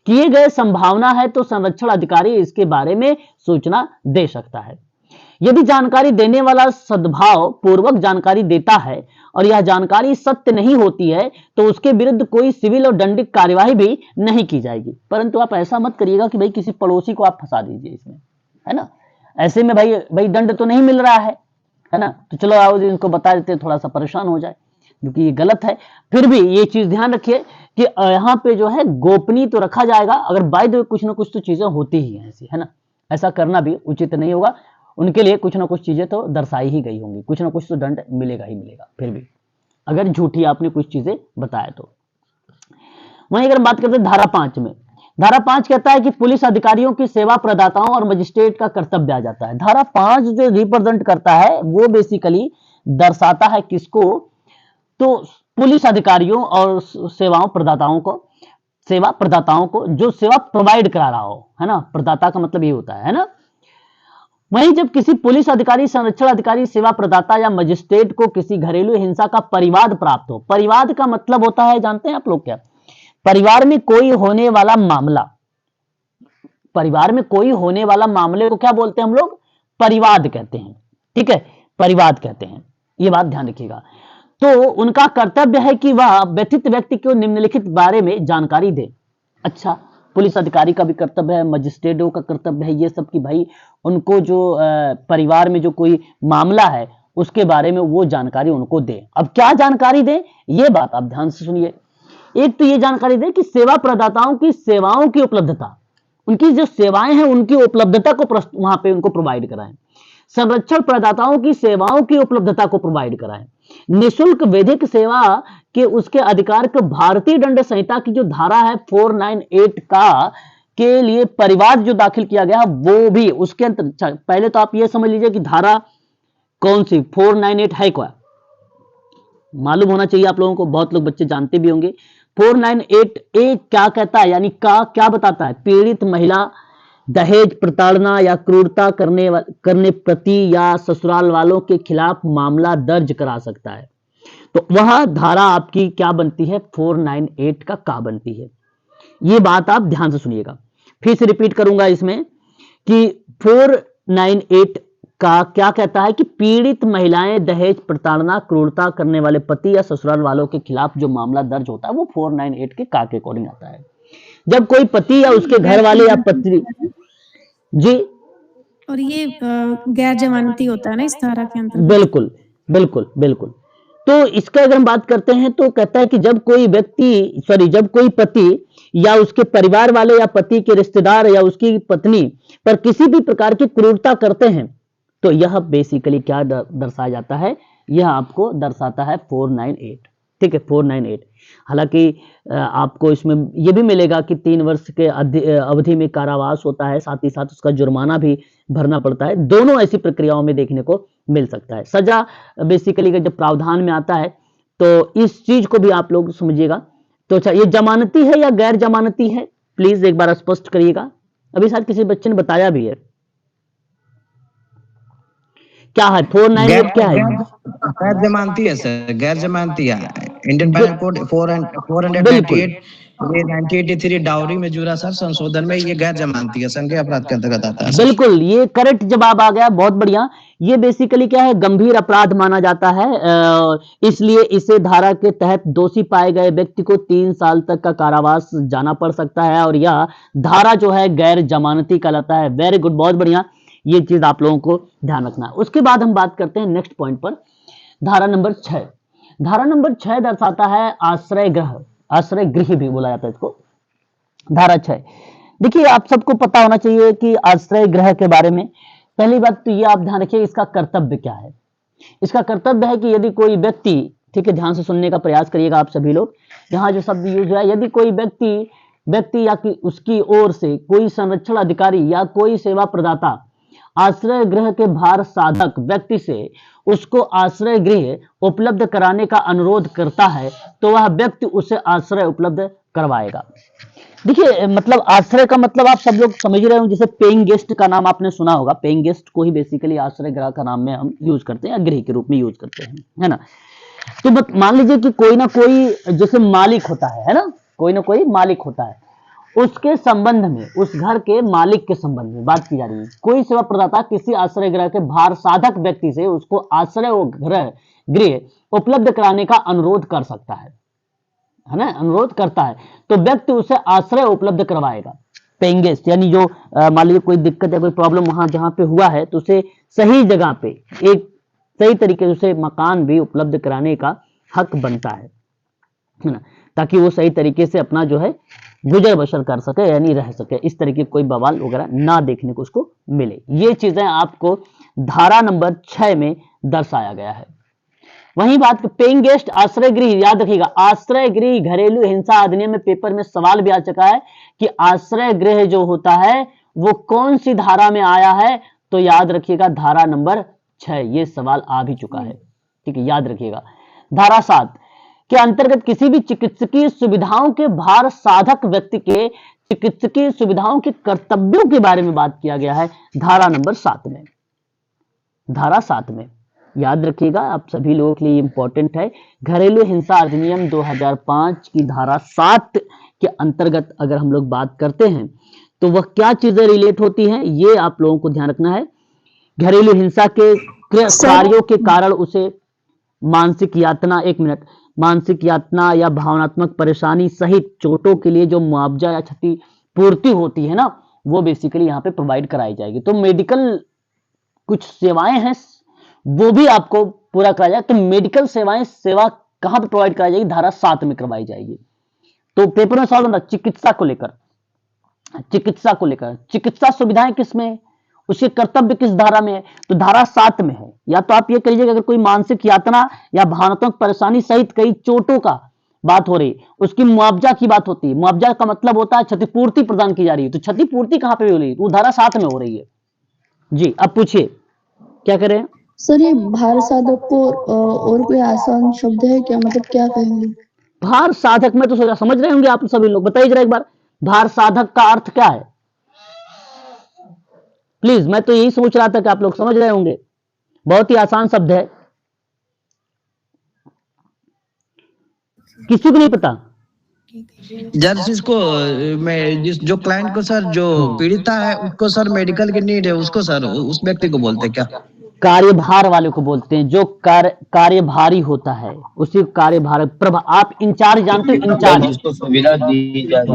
किए गए संभावना है, तो संरक्षण अधिकारी इसके बारे में सूचना दे सकता है। यदि जानकारी देने वाला सद्भाव पूर्वक जानकारी देता है और यह जानकारी सत्य नहीं होती है तो उसके विरुद्ध कोई सिविल और दंडिक कार्यवाही भी नहीं की जाएगी। परंतु आप ऐसा मत करिएगा कि भाई किसी पड़ोसी को आप फंसा दीजिए इसमें, है ना, ऐसे में भाई दंड तो नहीं मिल रहा है ना, तो चलो आओ इनको बता देते, थोड़ा सा परेशान हो जाए, क्योंकि ये गलत है। फिर भी ये चीज ध्यान रखिए कि यहाँ पे जो है गोपनीय तो रखा जाएगा, अगर बाय द वे कुछ ना कुछ तो चीजें होती ही हैं ऐसी, है ना, ऐसा करना भी उचित नहीं होगा। उनके लिए कुछ ना कुछ चीजें तो दर्शाई ही गई होंगी, कुछ ना कुछ तो दंड मिलेगा ही मिलेगा, फिर भी अगर झूठी आपने कुछ चीजें बताया तो। वहीं अगर हम बात करते हैं धारा 5 में, धारा 5 कहता है कि पुलिस अधिकारियों की सेवा प्रदाताओं और मजिस्ट्रेट का कर्तव्य आ जाता है। धारा 5 जो रिप्रेजेंट करता है वो बेसिकली दर्शाता है किसको, तो पुलिस अधिकारियों और सेवा प्रदाताओं को जो सेवा प्रोवाइड करा रहा हो, है ना, प्रदाता का मतलब ये होता है ना। वहीं जब किसी पुलिस अधिकारी, संरक्षण अधिकारी, सेवा प्रदाता या मजिस्ट्रेट को किसी घरेलू हिंसा का परिवाद प्राप्त हो, परिवाद का मतलब होता है, जानते हैं आप लोग क्या, परिवार में कोई होने वाला मामला, परिवार में कोई होने वाला मामले को क्या बोलते हैं हम लोग, परिवाद कहते हैं, ठीक है, परिवाद कहते हैं, ये बात ध्यान रखिएगा। तो उनका कर्तव्य है कि वह व्यथित व्यक्ति को निम्नलिखित बारे में जानकारी दे। अच्छा, पुलिस अधिकारी का भी कर्तव्य है, मजिस्ट्रेटों का कर्तव्य है ये सब, कि भाई उनको जो परिवार में जो कोई मामला है उसके बारे में वो जानकारी उनको दे। अब क्या जानकारी दे, ये बात आप ध्यान से सुनिए। एक तो ये जानकारी दे कि सेवा प्रदाताओं की सेवाओं की उपलब्धता, उनकी जो सेवाएं हैं उनकी उपलब्धता को वहां पे उनको प्रोवाइड कराएं। संरक्षण प्रदाताओं की सेवाओं की उपलब्धता को प्रोवाइड कराएं। निःशुल्क वैधिक सेवा के उसके अधिकार को भारतीय दंड संहिता की जो धारा है 498 का के लिए परिवाद जो दाखिल किया गया वो भी उसके अंतर। पहले तो आप ये समझ लीजिए कि धारा कौन सी 498 है, क्या मालूम होना चाहिए आप लोगों को, बहुत लोग बच्चे जानते भी होंगे। 498 ए क्या कहता है, यानी का क्या बताता है, पीड़ित महिला दहेज, प्रताड़ना या क्रूरता करने पति या ससुराल वालों के खिलाफ मामला दर्ज करा सकता है। तो वह धारा आपकी क्या बनती है, 498 का बनती है। ये बात आप ध्यान से सुनिएगा, फिर से रिपीट करूंगा इसमें कि 498 का क्या कहता है कि पीड़ित महिलाएं दहेज, प्रताड़ना, क्रूरता करने वाले पति या ससुराल वालों के खिलाफ जो मामला दर्ज होता है वो 498 के अकॉर्डिंग आता है। जब कोई पति या उसके घर वाले या पत्नी जी, और ये गैर जमानती होता है ना इस धारा के अंदर। बिल्कुल बिल्कुल बिल्कुल। तो इसका अगर हम बात करते हैं तो कहता है कि जब कोई पति या उसके परिवार वाले या पति के रिश्तेदार या उसकी पत्नी पर किसी भी प्रकार की क्रूरता करते हैं तो यह बेसिकली क्या दर्शाया जाता है, यह आपको दर्शाता है 498, ठीक है, 498। हालांकि आपको इसमें यह भी मिलेगा कि 3 वर्ष के अवधि में कारावास होता है, साथ ही साथ उसका जुर्माना भी भरना पड़ता है। दोनों ऐसी प्रक्रियाओं में देखने को मिल सकता है। सजा बेसिकली जब प्रावधान में आता है तो इस चीज को भी आप लोग समझिएगा। तो अच्छा, ये जमानती है या गैर जमानती है, प्लीज एक बार स्पष्ट करिएगा। अभी शायद किसी बच्चे ने बताया भी है। क्या है 498 क्या है? गैर जमानती है सर, गैर जमानती है। इंडियन बिल- पेनल कोड 498 ये 1983 डाउरी में जुड़ा सर संशोधन में ये गैर जमानती है, संज्ञेय अपराध के अंतर्गत आता है सर। बिल्कुल, ये करेक्ट जवाब आ गया, बहुत बढ़िया। ये बेसिकली क्या है, गंभीर अपराध माना जाता है, इसलिए इसे धारा के तहत दोषी पाए गए व्यक्ति को 3 साल तक का कारावास जाना पड़ सकता है, और यह धारा जो है गैर जमानती कहलाता है। वेरी गुड, बहुत बढ़िया, ये चीज आप लोगों को ध्यान रखना है। उसके बाद हम बात करते हैं नेक्स्ट पॉइंट पर, धारा नंबर 6। धारा नंबर 6 दर्शाता है आश्रय गृह, आश्रय गृह भी बोला जाता है इसको। धारा 6, देखिए आप सबको पता होना चाहिए कि आश्रय गृह के बारे में पहली बात तो ये आप ध्यान रखिए, इसका कर्तव्य क्या है। इसका कर्तव्य है कि यदि कोई व्यक्ति, ठीक है, ध्यान से सुनने का प्रयास करिएगा आप सभी लोग, यहाँ जो शब्द यूज हुआ है, यदि कोई व्यक्ति या कि उसकी ओर से कोई संरक्षण अधिकारी या कोई सेवा प्रदाता आश्रय गृह के भार साधक व्यक्ति से उसको आश्रय गृह उपलब्ध कराने का अनुरोध करता है, तो वह व्यक्ति उसे आश्रय उपलब्ध करवाएगा। देखिए मतलब आश्रय का मतलब आप सब लोग समझ रहे हो, जैसे पेइंग गेस्ट का नाम आपने सुना होगा, पेइंग गेस्ट को ही बेसिकली आश्रय गृह का नाम में हम यूज करते हैं, गृह के रूप में यूज करते हैं, है ना। तो मान लीजिए कि कोई ना कोई जैसे मालिक होता है ना, कोई ना कोई मालिक होता है, उसके संबंध में, उस घर के मालिक के संबंध में बात की जा रही है। कोई सेवा प्रदाता किसी आश्रय गृह के भार साधक व्यक्ति से उसको आश्रय गृह उपलब्ध कराने का अनुरोध कर सकता है ना, अनुरोध करता है, तो व्यक्ति उसे आश्रय उपलब्ध करवाएगा। पेइंग गेस्ट यानी जो मान लीजिए कोई दिक्कत या कोई प्रॉब्लम वहां जहां पे हुआ है, तो उसे सही जगह पे एक सही तरीके से उसे मकान भी उपलब्ध कराने का हक बनता है ना, ताकि वो सही तरीके से अपना जो है गुजर बसर कर सके, यानी रह सके, इस तरीके कोई बवाल वगैरह ना देखने को उसको मिले। ये चीजें आपको धारा नंबर 6 में दर्शाया गया है। वही बात पेइंग गेस्ट आश्रय गृह, याद रखिएगा आश्रय गृह घरेलू हिंसा अधिनियम में पेपर में सवाल भी आ चुका है कि आश्रय गृह जो होता है वो कौन सी धारा में आया है, तो याद रखिएगा धारा नंबर 6, ये सवाल आ भी चुका है, ठीक है, याद रखिएगा। धारा 7 के अंतर्गत किसी भी चिकित्सकीय सुविधाओं के भार साधक व्यक्ति के चिकित्सकीय सुविधाओं के कर्तव्यों के बारे में बात किया गया है धारा नंबर 7 में। धारा 7 में याद रखिएगा, आप सभी लोगों के लिए इंपॉर्टेंट है, घरेलू हिंसा अधिनियम 2005 की धारा 7 के अंतर्गत अगर हम लोग बात करते हैं तो वह क्या चीजें रिलेट होती हैं, ये आप लोगों को ध्यान रखना है। घरेलू हिंसा के कार्यों के कारण उसे मानसिक यातना, एक मिनट, मानसिक यातना या भावनात्मक परेशानी सहित चोटों के लिए जो मुआवजा या क्षतिपूर्ति होती है ना, वो बेसिकली यहाँ पे प्रोवाइड कराई जाएगी। तो मेडिकल कुछ सेवाएं हैं वो भी आपको पूरा कराया जाए। तो मेडिकल सेवा कहां पे प्रोवाइड कराई जाएगी, धारा 7 में करवाई जाएगी। तो पेपर में सवाल बनता चिकित्सा को लेकर, चिकित्सा सुविधाएं किसमें, उसके कर्तव्य किस धारा में है, तो धारा 7 में है। या तो आप ये कह लीजिएगा अगर कोई मानसिक यातना या भावनात्मक परेशानी सहित कई चोटों का बात हो रही, उसकी मुआवजा की बात होती है। मुआवजा का मतलब होता है क्षतिपूर्ति प्रदान की जा रही है, तो क्षतिपूर्ति कहां पे हो रही है, वो धारा 7 में हो रही है। जी अब पूछिए क्या करें। सर ये भार साधक को और कोई आसान शब्द है क्या, मतलब क्या कहेंगे? भार साधक में तो सोचा समझ रहे होंगे आप सभी लोग, बताइए जरा एक बार भार साधक का अर्थ क्या है। प्लीज, मैं तो यही सोच रहा था कि आप लोग समझ रहे होंगे, बहुत ही आसान शब्द है, किसी को नहीं पता। जब जिसको जो क्लाइंट को सर, जो पीड़िता है उसको सर मेडिकल की नीड है, उसको सर उस व्यक्ति को बोलते हैं क्या? कार्यभार वाले को बोलते हैं, जो कार्यभारी होता है उसी कार्यभार। प्रभा, आप इंचार्ज जानते हो, इंचार्ज, सुविधा दी जाए,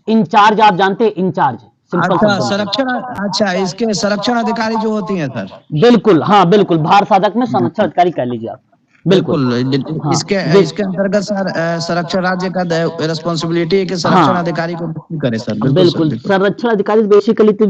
इंचार्ज आप जानते हैं, इंचार्ज अच्छा संरक्षण, अच्छा इसके संरक्षण अधिकारी जो होती हैं सर। बिल्कुल, हाँ बिल्कुल, भार साधक में संरक्षण अधिकारी कह लीजिए आप, बिल्कुल। हाँ, इसके अंतर्गत सर संरक्षण राज्य का रिस्पॉन्सिबिलिटी है कि संरक्षण अधिकारी को करे सर। बिल्कुल, संरक्षण अधिकारी बेसिकली तो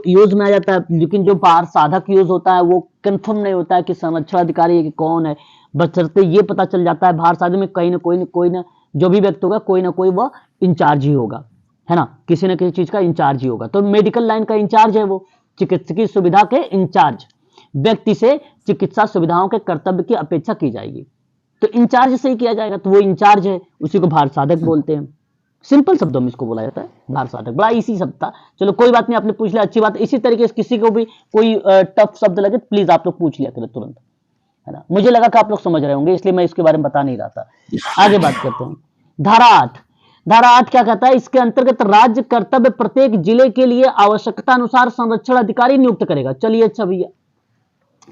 यूज में आ जाता है, लेकिन जो भार साधक यूज होता है वो कंफर्म नहीं होता है कि संरक्षण अधिकारी कौन है, बशर्ते ये पता चल जाता है भार साधक में कहीं ना कोई ना जो भी व्यक्ति होगा कोई ना कोई वह इंचार्ज ही होगा, है ना, किसी न किसी चीज का इंचार्ज ही होगा। तो मेडिकल लाइन का इंचार्ज है वो, चिकित्सकीय सुविधा के इंचार्ज व्यक्ति से चिकित्सा सुविधाओं के कर्तव्य की अपेक्षा की जाएगी, तो इंचार्ज से ही किया जाएगा, तो वो इंचार्ज है, उसी को भार साधक बोलते हैं, सिंपल शब्दों में इसको बोला जाता है भार साधक। बड़ा इसी शब्द था, चलो कोई बात नहीं, आपने पूछ लिया, अच्छी बात। इसी तरीके से किसी को भी कोई टफ शब्द लगे प्लीज आप लोग पूछ लिया करें तुरंत, है ना। मुझे लगा कि आप लोग समझ रहे होंगे, इसलिए मैं इसके बारे में बता नहीं रहा था। आगे बात करते हैं। धारा 8, धारा 8 क्या कहता है? इसके अंतर्गत राज्य कर्तव्य प्रत्येक जिले के लिए आवश्यकता अनुसार संरक्षण अधिकारी नियुक्त करेगा। चलिए अच्छा भैया,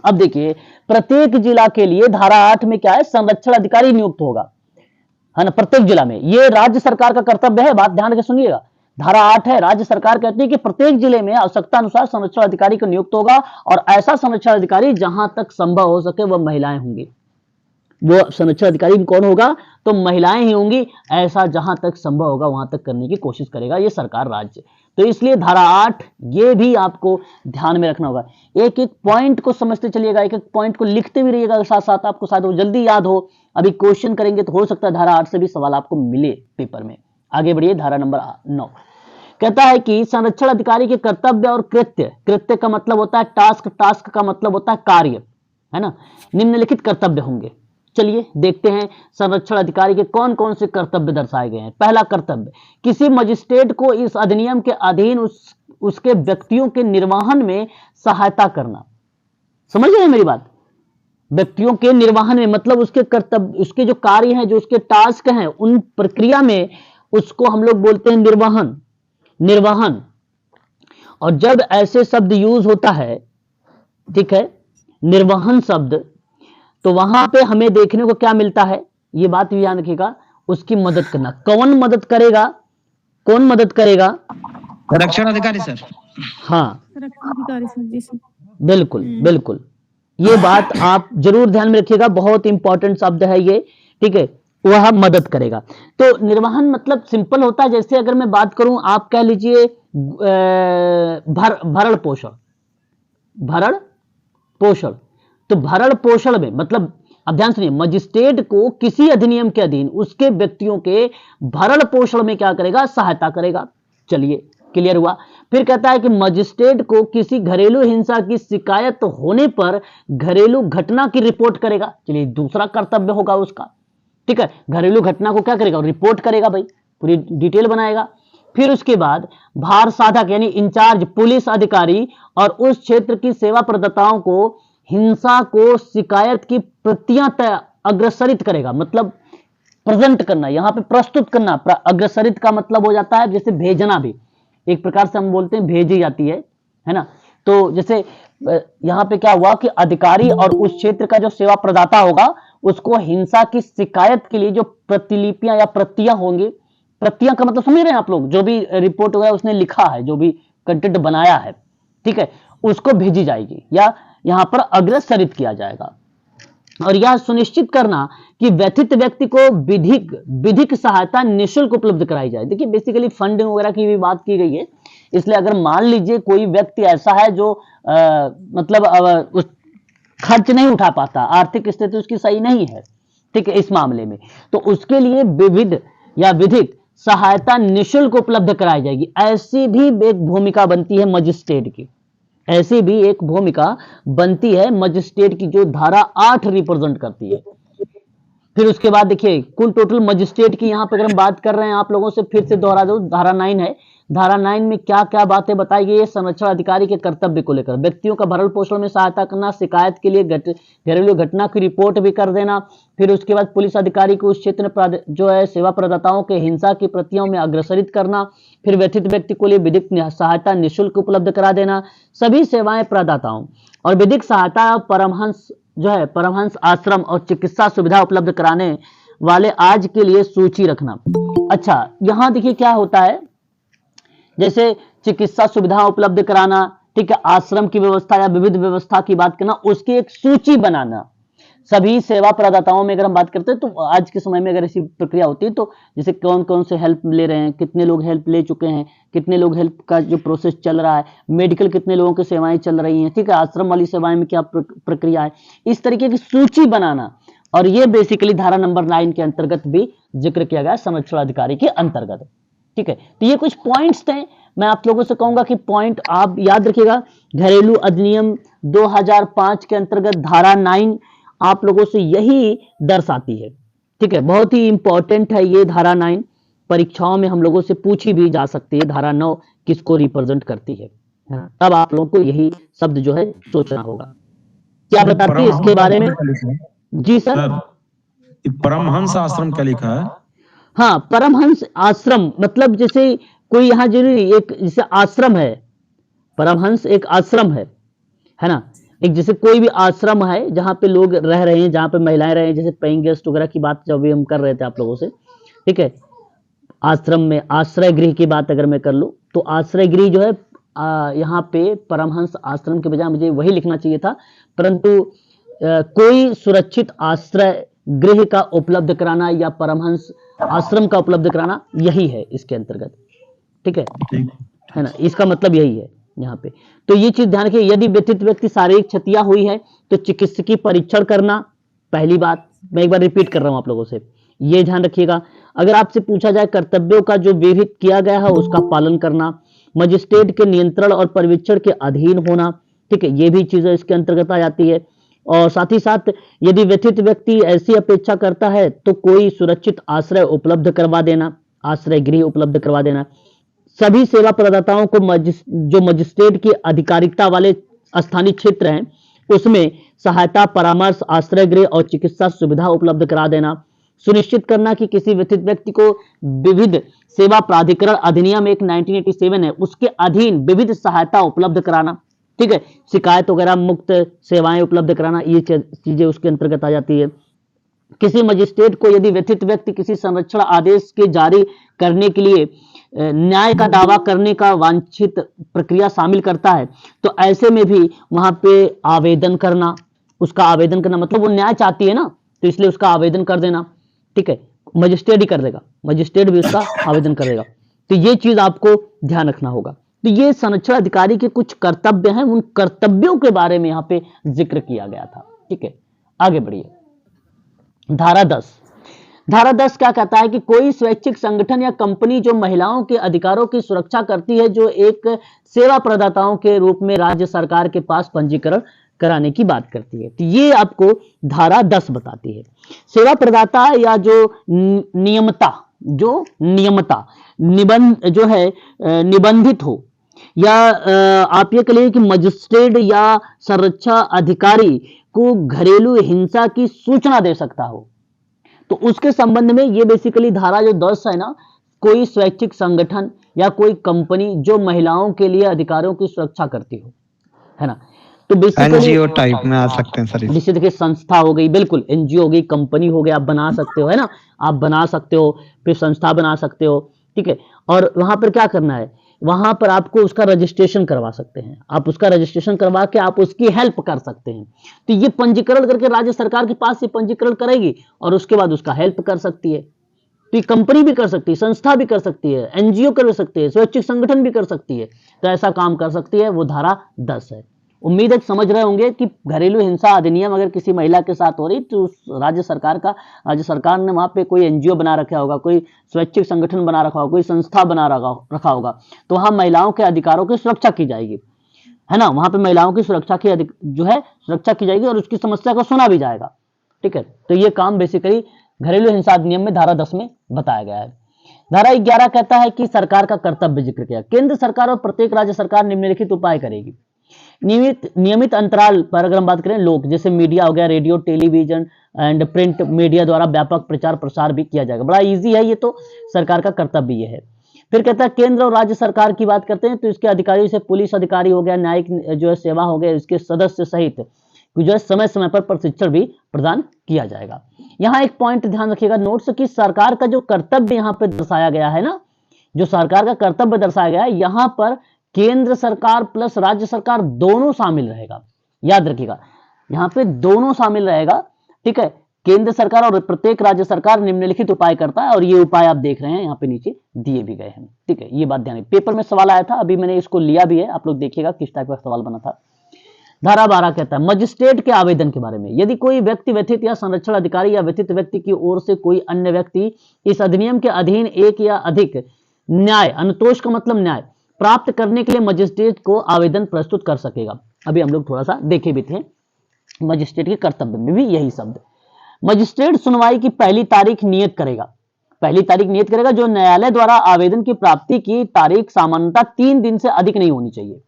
अब देखिए प्रत्येक जिला के लिए धारा 8 में क्या है? संरक्षण अधिकारी नियुक्त होगा, है ना, प्रत्येक जिला में। ये राज्य सरकार का कर्तव्य है, बात ध्यान से सुनिएगा। धारा 8 है, राज्य सरकार कहती है कि प्रत्येक जिले में आवश्यकता अनुसार संरक्षण अधिकारी को नियुक्त होगा, और ऐसा संरक्षण अधिकारी जहां तक संभव हो सके वह महिलाएं होंगी। वो संरक्षण अधिकारी कौन होगा? तो महिलाएं ही होंगी। ऐसा जहां तक संभव होगा वहां तक करने की कोशिश करेगा ये सरकार, राज्य। तो इसलिए धारा 8 ये भी आपको ध्यान में रखना होगा। एक एक पॉइंट को समझते चलिएगा, एक एक पॉइंट को लिखते भी रहिएगा साथ साथ, आपको शायद वो जल्दी याद हो। अभी क्वेश्चन करेंगे तो हो सकता है धारा 8 से भी सवाल आपको मिले पेपर में। आगे बढ़िए, धारा नंबर 9 कहता है कि संरक्षण अधिकारी के कर्तव्य और कृत्य, कृत्य का मतलब होता है टास्क, टास्क का मतलब होता है कार्य, है ना, निम्नलिखित कर्तव्य होंगे। चलिए देखते हैं संरक्षण अधिकारी के कौन कौन से कर्तव्य दर्शाए गए हैं। पहला कर्तव्य, किसी मजिस्ट्रेट को इस अधिनियम के अधीन उसके व्यक्तियों के निर्वहन में सहायता करना। समझ रहे हैं मेरी बात? व्यक्तियों के निर्वहन में मतलब उसके कर्तव्य, उसके जो कार्य हैं, जो उसके टास्क हैं, उन प्रक्रिया में उसको हम लोग बोलते हैं निर्वहन, निर्वहन। और जब ऐसे शब्द यूज होता है, ठीक है, निर्वहन शब्द, तो वहां पे हमें देखने को क्या मिलता है, ये बात भी ध्यान रखिएगा, उसकी मदद करना। कौन मदद करेगा? कौन मदद करेगा? रक्षण अधिकारी सर। हाँ, संरक्षण अधिकारी सर जी सर। बिल्कुल बिल्कुल, ये बात आप जरूर ध्यान में रखिएगा, बहुत इंपॉर्टेंट शब्द है ये, ठीक है, वह मदद करेगा। तो निर्वहन मतलब सिंपल होता है, जैसे अगर मैं बात करूं, आप कह लीजिए भरण पोषण, भरण पोषण। तो भरण पोषण में मतलब, अब ध्यान सुनिए, मजिस्ट्रेट को किसी अधिनियम के अधीन उसके व्यक्तियों के भरण पोषण में क्या करेगा? सहायता करेगा। चलिए क्लियर हुआ। फिर कहता है कि मजिस्ट्रेट को किसी घरेलू हिंसा की शिकायत होने पर घरेलू घटना की रिपोर्ट करेगा। चलिए दूसरा कर्तव्य होगा उसका, ठीक है, घरेलू घटना को क्या करेगा? रिपोर्ट करेगा भाई, पूरी डिटेल बनाएगा। फिर उसके बाद भार साधक यानी इंचार्ज पुलिस अधिकारी और उस क्षेत्र की सेवा प्रदाताओं को हिंसा को शिकायत की प्रतियां अग्रसरित करेगा, मतलब प्रेजेंट करना, यहां पे प्रस्तुत करना। अग्रसरित का मतलब हो जाता है जैसे भेजना, भी एक प्रकार से हम बोलते हैं भेजी जाती है ना। तो जैसे यहां पे क्या हुआ कि अधिकारी और उस क्षेत्र का जो सेवा प्रदाता होगा उसको हिंसा की शिकायत के लिए जो प्रतिलिपियां या प्रतियां होंगी, प्रतियां का मतलब समझ रहे हैं आप लोग, जो भी रिपोर्ट वगैरह उसने लिखा है, जो भी कंटेंट बनाया है, ठीक है, उसको भेजी जाएगी या यहां पर अग्रसरित किया जाएगा। और यह सुनिश्चित करना कि व्यथित व्यक्ति को विधिक सहायता निःशुल्क उपलब्ध कराई जाए। देखिए बेसिकली फंडिंग वगैरह की भी बात की गई है, इसलिए अगर मान लीजिए कोई व्यक्ति ऐसा है जो मतलब उस खर्च नहीं उठा पाता, आर्थिक स्थिति उसकी सही नहीं है, ठीक है, इस मामले में, तो उसके लिए विविध या विधिक सहायता निःशुल्क उपलब्ध कराई जाएगी। ऐसी भी एक भूमिका बनती है मजिस्ट्रेट की, ऐसी भी एक भूमिका बनती है मजिस्ट्रेट की, जो धारा 8 रिप्रेजेंट करती है। फिर उसके बाद देखिए कुल टोटल मजिस्ट्रेट की यहां पर अगर हम बात कर रहे हैं, आप लोगों से फिर से दोहरा दो, धारा 9 है। धारा 9 में क्या क्या बातें बताई गई है संरक्षण अधिकारी के कर्तव्य को लेकर? व्यक्तियों का भरण पोषण में सहायता करना, शिकायत के लिए घरेलू घटना की रिपोर्ट भी कर देना। फिर उसके बाद पुलिस अधिकारी को उस क्षेत्र में जो है सेवा प्रदाताओं के हिंसा की प्रतियों में अग्रसरित करना। फिर व्यथित व्यक्ति को लिए विधिक सहायता निःशुल्क उपलब्ध करा देना। सभी सेवाएं प्रदाताओं और विधिक सहायता परमहंस जो है परमहंस आश्रम और चिकित्सा सुविधा उपलब्ध कराने वाले आज के लिए सूची रखना। अच्छा, यहां देखिए क्या होता है, जैसे चिकित्सा सुविधा उपलब्ध कराना, ठीक है, आश्रम की व्यवस्था या विविध व्यवस्था की बात करना, उसकी एक सूची बनाना। सभी सेवा प्रदाताओं में अगर हम बात करते हैं तो आज के समय में अगर ऐसी प्रक्रिया होती है तो जैसे कौन कौन से हेल्प ले रहे हैं, कितने लोग हेल्प ले चुके हैं, कितने लोग हेल्प का जो प्रोसेस चल रहा है, मेडिकल कितने लोगों की सेवाएं चल रही हैं, ठीक है, आश्रम वाली सेवाएं में क्या प्रक्रिया है, इस तरीके की सूची बनाना। और ये बेसिकली धारा नंबर 9 के अंतर्गत भी जिक्र किया गया संरक्षण अधिकारी के अंतर्गत, ठीक है। तो ये कुछ पॉइंट्स थे, मैं आप लोगों से कहूंगा कि पॉइंट आप याद रखिएगा। घरेलू अधिनियम 2005 के अंतर्गत धारा 9 आप लोगों से यही दर्शाती है, ठीक है, बहुत ही इंपॉर्टेंट है ये धारा 9, परीक्षाओं में हम लोगों से पूछी भी जा सकती है, धारा 9 किसको रिप्रेजेंट करती है ना? तब आप लोगों को यही शब्द जो है सोचना होगा। क्या बताती है इसके बारे में? जी सर, परमहंस आश्रम क्या लिखा है? हाँ, परमहंस आश्रम मतलब जैसे कोई यहाँ जरूरी एक जैसे आश्रम है, परमहंस एक आश्रम है ना, एक जैसे कोई भी आश्रम है जहाँ पे लोग रह रहे हैं, जहाँ पे महिलाएं रहे हैं, जैसे पेइंग गेस्ट वगैरह की बात जो भी हम कर रहे थे आप लोगों से, ठीक है। आश्रम में आश्रय गृह की बात अगर मैं कर लूँ तो आश्रय गृह जो है यहाँ पे परमहंस आश्रम के बजाय मुझे वही लिखना चाहिए था, परंतु कोई सुरक्षित आश्रय गृह का उपलब्ध कराना या परमहंस आश्रम का उपलब्ध कराना यही है इसके अंतर्गत, ठीक है ना, इसका मतलब यही है यहाँ पे। तो ये चीज ध्यान रखिए, यदि व्यथित व्यक्ति शारीरिक क्षतियां हुई है तो चिकित्सकीय परीक्षण करना, पहली बात मैं एक बार रिपीट कर रहा हूं आप लोगों से, ये ध्यान रखिएगा। अगर आपसे पूछा जाए कर्तव्यों का जो विहित किया गया है उसका पालन करना, मजिस्ट्रेट के नियंत्रण और पर्यवेक्षण के अधीन होना, ठीक है, ये भी चीजें इसके अंतर्गत आ जाती है। और साथ ही साथ यदि व्यथित व्यक्ति ऐसी अपेक्षा करता है तो कोई सुरक्षित आश्रय उपलब्ध करवा देना, आश्रय गृह उपलब्ध करवा देना। सभी सेवा प्रदाताओं को जो मजिस्ट्रेट की अधिकारिता वाले स्थानीय क्षेत्र हैं उसमें सहायता, परामर्श, आश्रय गृह और चिकित्सा सुविधा उपलब्ध करा देना। सुनिश्चित करना कि किसी व्यथित व्यक्ति को विविध सेवा प्राधिकरण अधिनियम एक 1987 है उसके अधीन विविध सहायता उपलब्ध कराना, ठीक है, शिकायत वगैरह मुक्त सेवाएं उपलब्ध कराना, ये चीजें उसके अंतर्गत आ जाती है। किसी मजिस्ट्रेट को यदि व्यथित व्यक्ति किसी संरक्षण आदेश के जारी करने के लिए न्याय का दावा करने का वांछित प्रक्रिया शामिल करता है तो ऐसे में भी वहां पे आवेदन करना, उसका आवेदन करना मतलब वो न्याय चाहती है ना तो इसलिए उसका आवेदन कर देना, ठीक है, मजिस्ट्रेट ही कर देगा, मजिस्ट्रेट भी उसका आवेदन करेगा। तो ये चीज आपको ध्यान रखना होगा। तो ये संरक्षण अधिकारी के कुछ कर्तव्य हैं, उन कर्तव्यों के बारे में यहाँ पे जिक्र किया गया था, ठीक है। आगे बढ़िए, धारा 10। धारा 10 क्या कहता है कि कोई स्वैच्छिक संगठन या कंपनी जो महिलाओं के अधिकारों की सुरक्षा करती है जो एक सेवा प्रदाताओं के रूप में राज्य सरकार के पास पंजीकरण कराने की बात करती है, तो ये आपको धारा 10 बताती है। सेवा प्रदाता या जो नियमता निबंधित हो या आप ये कहिए कि मजिस्ट्रेट या संरक्षण अधिकारी को घरेलू हिंसा की सूचना दे सकता हो, तो उसके संबंध में ये बेसिकली धारा जो 10 है ना, कोई स्वैच्छिक संगठन या कोई कंपनी जो महिलाओं के लिए अधिकारों की सुरक्षा करती हो, है ना, तो बेसिकली एनजीओ टाइप में आ सकते हैं सर। जैसे देखिए संस्था हो गई, बिल्कुल एनजीओ हो गई, कंपनी हो गया, आप बना सकते हो, है ना, आप बना सकते हो, फिर संस्था बना सकते हो, ठीक है। और वहां पर क्या करना है, वहां पर आपको उसका रजिस्ट्रेशन करवा सकते हैं, आप उसका रजिस्ट्रेशन करवा के आप उसकी हेल्प कर सकते हैं। तो ये पंजीकरण करके राज्य सरकार के पास से पंजीकरण करेगी और उसके बाद उसका हेल्प कर सकती है। तो ये कंपनी भी कर सकती है, संस्था भी कर सकती है, एनजीओ कर सकती है, स्वैच्छिक संगठन भी कर सकती है, तो ऐसा काम कर सकती है, वो धारा 10 है। उम्मीद है समझ रहे होंगे कि घरेलू हिंसा अधिनियम अगर किसी महिला के साथ हो रही तो राज्य सरकार ने वहां पे कोई एनजीओ बना रखा होगा, कोई स्वैच्छिक संगठन बना रखा होगा, कोई संस्था बना रखा होगा, तो वहां महिलाओं के अधिकारों की सुरक्षा की जाएगी, है ना, वहां पे महिलाओं की सुरक्षा की जो है सुरक्षा की जाएगी और उसकी समस्या को सुना भी जाएगा, ठीक है। तो ये काम बेसिकली घरेलू हिंसा अधिनियम में धारा 10 में बताया गया है। धारा 11 कहता है कि सरकार का कर्तव्य जिक्र किया, केंद्र सरकार और प्रत्येक राज्य सरकार निम्नलिखित उपाय करेगी। नियमित अंतराल पर अगर हम बात करें, लोग जैसे मीडिया हो गया, radio, television and print media द्वारा व्यापक प्रचार प्रसार भी किया जाएगा। बड़ा इजी है, ये तो सरकार का कर्तव्य ये है। फिर कहता है केंद्र और राज्य सरकार की बात करते हैं तो इसके अधिकारियों से पुलिस अधिकारी हो गया, न्यायिक जो है सेवा हो गया, इसके सदस्य सहित जो है समय समय पर प्रशिक्षण भी प्रदान किया जाएगा। यहाँ एक पॉइंट ध्यान रखिएगा नोट्स की, सरकार का जो कर्तव्य यहाँ पे दर्शाया गया है ना, जो सरकार का कर्तव्य दर्शाया गया है, यहाँ पर केंद्र सरकार प्लस राज्य सरकार दोनों शामिल रहेगा, याद रखिएगा, यहाँ पे दोनों शामिल रहेगा, ठीक है। केंद्र सरकार और प्रत्येक राज्य सरकार निम्नलिखित उपाय करता है और ये उपाय आप देख रहे हैं यहाँ पे नीचे दिए भी गए हैं, ठीक है। ये बात ध्यान, पेपर में सवाल आया था, अभी मैंने इसको लिया भी है, आप लोग देखिएगा किस टाइप का सवाल बना था। धारा 12 कहता है मजिस्ट्रेट के आवेदन के बारे में, यदि कोई व्यक्ति व्यथित या संरक्षण अधिकारी या व्यथित व्यक्ति की ओर से कोई अन्य व्यक्ति इस अधिनियम के अधीन एक या अधिक न्याय, अनुतोष का मतलब न्याय प्राप्त करने के लिए मजिस्ट्रेट को आवेदन प्रस्तुत कर सकेगा। अभी हम लोग थोड़ा सा देखे भी थे, मजिस्ट्रेट के कर्तव्य में भी यही शब्द। मजिस्ट्रेट सुनवाई की पहली तारीख नियत करेगा, पहली तारीख नियत करेगा जो न्यायालय द्वारा आवेदन की प्राप्ति की तारीख सामान्यतः 3 दिन से अधिक नहीं होनी चाहिए।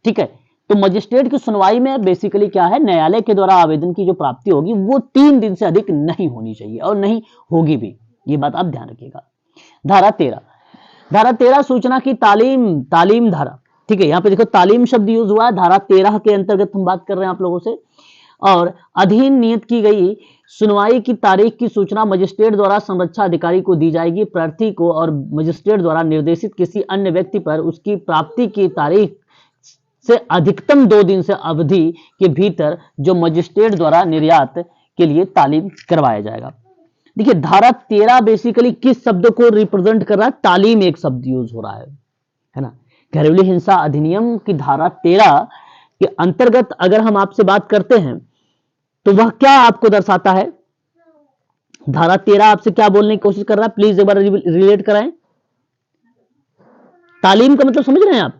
ठीक है, तो मजिस्ट्रेट की सुनवाई में बेसिकली क्या है, न्यायालय के द्वारा आवेदन की जो प्राप्ति होगी वो 3 दिन से अधिक नहीं होनी चाहिए और नहीं होगी भी, ये बात आप ध्यान रखिएगा। धारा 13 सूचना की तालीम धारा। ठीक है, यहाँ पे देखो तालीम शब्द यूज हुआ है, धारा 13 के अंतर्गत हम बात कर रहे हैं आप लोगों से। और अधीन नियत की गई सुनवाई की तारीख की सूचना मजिस्ट्रेट द्वारा संरक्षा अधिकारी को दी जाएगी। प्रार्थी को और मजिस्ट्रेट द्वारा निर्देशित किसी अन्य व्यक्ति पर उसकी प्राप्ति की तारीख से अधिकतम 2 दिन से अवधि के भीतर जो मजिस्ट्रेट द्वारा निर्यात के लिए तालीम करवाया जाएगा। देखिए धारा 13 बेसिकली किस शब्द को रिप्रेजेंट कर रहा है, तालीम एक शब्द यूज हो रहा है ना। घरेलू हिंसा अधिनियम की धारा 13 के अंतर्गत अगर हम आपसे बात करते हैं तो वह क्या आपको दर्शाता है, धारा 13 आपसे क्या बोलने की कोशिश कर रहा है, प्लीज एक बार रिलेट कराएं। तालीम का मतलब समझ रहे हैं आप?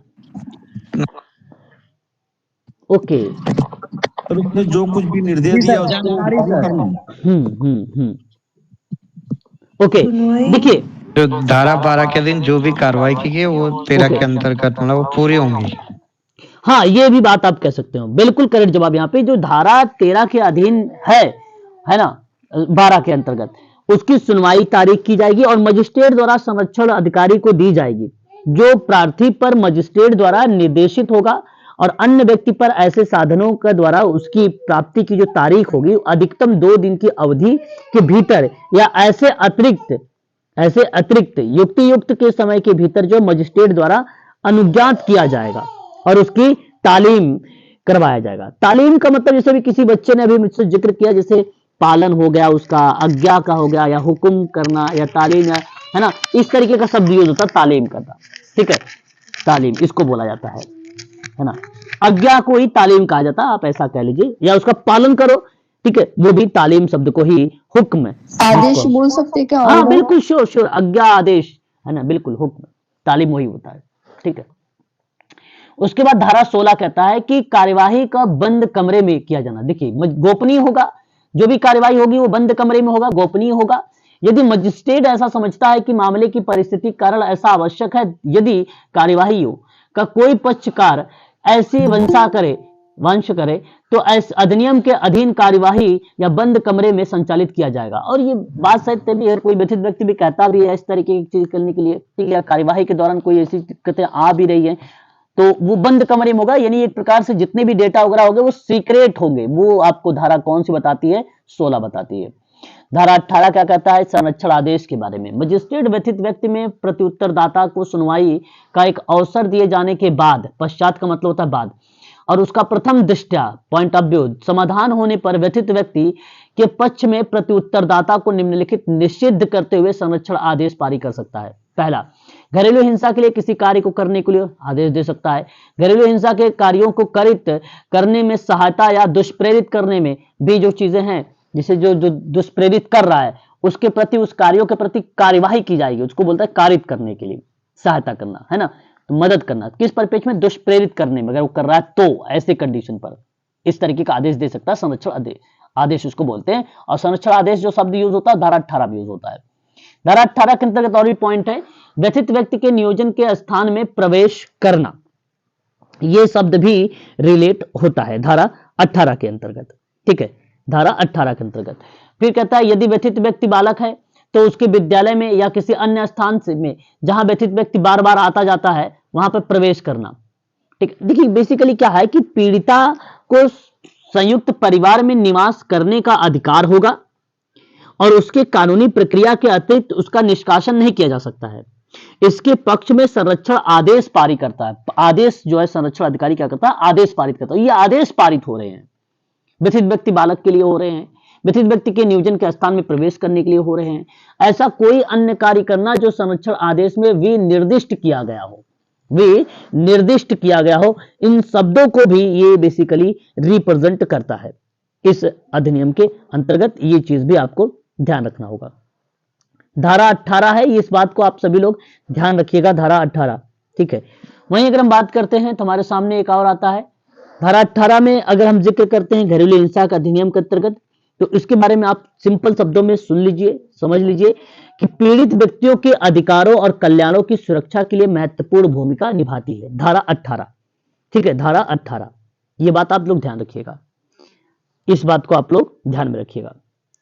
ओके, और उसने जो कुछ भी निर्देश दिया उसको फॉलो करना। ओके, देखिए जो धारा 12 के दिन जो भी कार्रवाई की गई वो 13 के अंतर्गत मतलब वो पूरी होंगी। हाँ, ये भी बात आप कह सकते हो, बिल्कुल करेक्ट जवाब। यहाँ पे जो धारा 13 के अधीन है ना, 12 के अंतर्गत उसकी सुनवाई तारीख की जाएगी और मजिस्ट्रेट द्वारा संरक्षण अधिकारी को दी जाएगी जो प्रार्थी पर मजिस्ट्रेट द्वारा निर्देशित होगा और अन्य व्यक्ति पर ऐसे साधनों के द्वारा उसकी प्राप्ति की जो तारीख होगी अधिकतम 2 दिन की अवधि के भीतर या ऐसे अतिरिक्त युक्त के समय के भीतर जो मजिस्ट्रेट द्वारा अनुज्ञात किया जाएगा और उसकी तालीम करवाया जाएगा। तालीम का मतलब जैसे भी किसी बच्चे ने अभी मुझसे जिक्र किया, जैसे पालन हो गया उसका, आज्ञा का हो गया, या हुक्म करना या तालीम, है ना, इस तरीके का शब्द यूज होता है तालीम करना। ठीक है, तालीम इसको बोला जाता है ना। आज्ञा को ही तालीम कहा जाता है, आप ऐसा कह लीजिए, या उसका पालन करो। ठीक है, वो भी तालीम शब्द को ही हुक्म आदेश बोल सकते क्या? हाँ बिल्कुल, श्योर, आज्ञा आदेश है ना, बिल्कुल हुक्म, तालीम वही होता है। ठीक है, उसके बाद धारा 16 कहता है कि कार्यवाही का बंद कमरे में किया जाना। देखिए गोपनीय होगा, जो भी कार्यवाही होगी वो बंद कमरे में होगा, गोपनीय होगा। यदि मजिस्ट्रेट ऐसा समझता है कि मामले की परिस्थिति कारण ऐसा आवश्यक है, यदि कार्यवाही का कोई पक्षकार ऐसी वंश करे तो ऐसे अधिनियम के अधीन कार्यवाही या बंद कमरे में संचालित किया जाएगा। और ये बात शायद तभी अगर कोई व्यथित व्यक्ति भी कहता भी है इस तरीके की चीज करने के लिए, ठीक है, कार्यवाही के दौरान कोई ऐसी दिक्कतें आ भी रही है तो वो बंद कमरे में होगा, यानी एक प्रकार से जितने भी डेटा वगैरह होंगे वो सीक्रेट होंगे। वो आपको धारा कौन सी बताती है? 16 बताती है। धारा 18 क्या कहता है? संरक्षण आदेश के बारे में। मजिस्ट्रेट व्यथित व्यक्ति में प्रत्युत्तरदाता को सुनवाई का एक अवसर दिए जाने के बाद, पश्चात का मतलब होता है बाद, और उसका प्रथम दृष्टया पॉइंट ऑफ व्यू समाधान होने पर व्यथित व्यक्ति के पक्ष में प्रत्युत्तरदाता को निम्नलिखित निषिद्ध करते हुए संरक्षण आदेश पारित कर सकता है। पहला, घरेलू हिंसा के लिए किसी कार्य को करने के लिए आदेश दे सकता है। घरेलू हिंसा के कार्यों को करित करने में सहायता या दुष्प्रेरित करने में भी जो चीजें हैं, जिसे जो दुष्प्रेरित कर रहा है उसके प्रति, उस कार्यों के प्रति कार्यवाही की जाएगी, उसको बोलता है कारित करने के लिए, सहायता करना, है ना, तो मदद करना। किस परिपेक्ष में? दुष्प्रेरित करने में, अगर वो कर रहा है तो ऐसे कंडीशन पर इस तरीके का आदेश दे सकता है। संरक्षण आदेश उसको बोलते हैं। और संरक्षण आदेश जो शब्द यूज होता है धारा 18 में यूज होता है। धारा 18 के अंतर्गत और भी पॉइंट है, व्यथित व्यक्ति के नियोजन के स्थान में प्रवेश करना, यह शब्द भी रिलेट होता है धारा 18 के अंतर्गत। ठीक है, धारा 18 के अंतर्गत। फिर कहता है यदि व्यथित व्यक्ति बालक है तो उसके विद्यालय में या किसी अन्य स्थान में जहां व्यथित व्यक्ति बार बार आता जाता है वहां पर प्रवेश करना। ठीक, देखिए बेसिकली क्या है कि पीड़िता को संयुक्त परिवार में निवास करने का अधिकार होगा और उसके कानूनी प्रक्रिया के अतिरिक्त उसका निष्कासन नहीं किया जा सकता है। इसके पक्ष में संरक्षण आदेश पारित करता है। आदेश जो है संरक्षण अधिकारी क्या करता है? आदेश पारित करता है। ये आदेश पारित हो रहे हैं, व्यथित व्यक्ति बालक के लिए हो रहे हैं, व्यथित व्यक्ति के नियोजन के स्थान में प्रवेश करने के लिए हो रहे हैं। ऐसा कोई अन्य कार्य करना जो संरक्षण आदेश में विनिर्दिष्ट किया गया हो, इन शब्दों को भी ये बेसिकली रिप्रेजेंट करता है। इस अधिनियम के अंतर्गत ये चीज भी आपको ध्यान रखना होगा। धारा 18 है, इस बात को आप सभी लोग ध्यान रखिएगा, धारा 18। ठीक है, वहीं अगर हम बात करते हैं तो हमारे सामने एक और आता है धारा 18 में। अगर हम जिक्र करते हैं घरेलू हिंसा का अधिनियम के अंतर्गत तो इसके बारे में आप सिंपल शब्दों में सुन लीजिए, समझ लीजिए कि पीड़ित व्यक्तियों के अधिकारों और कल्याणों की सुरक्षा के लिए महत्वपूर्ण भूमिका निभाती है। धारा 18, ठीक है, धारा 18, ये बात आप लोग ध्यान रखिएगा, इस बात को आप लोग ध्यान में रखिएगा।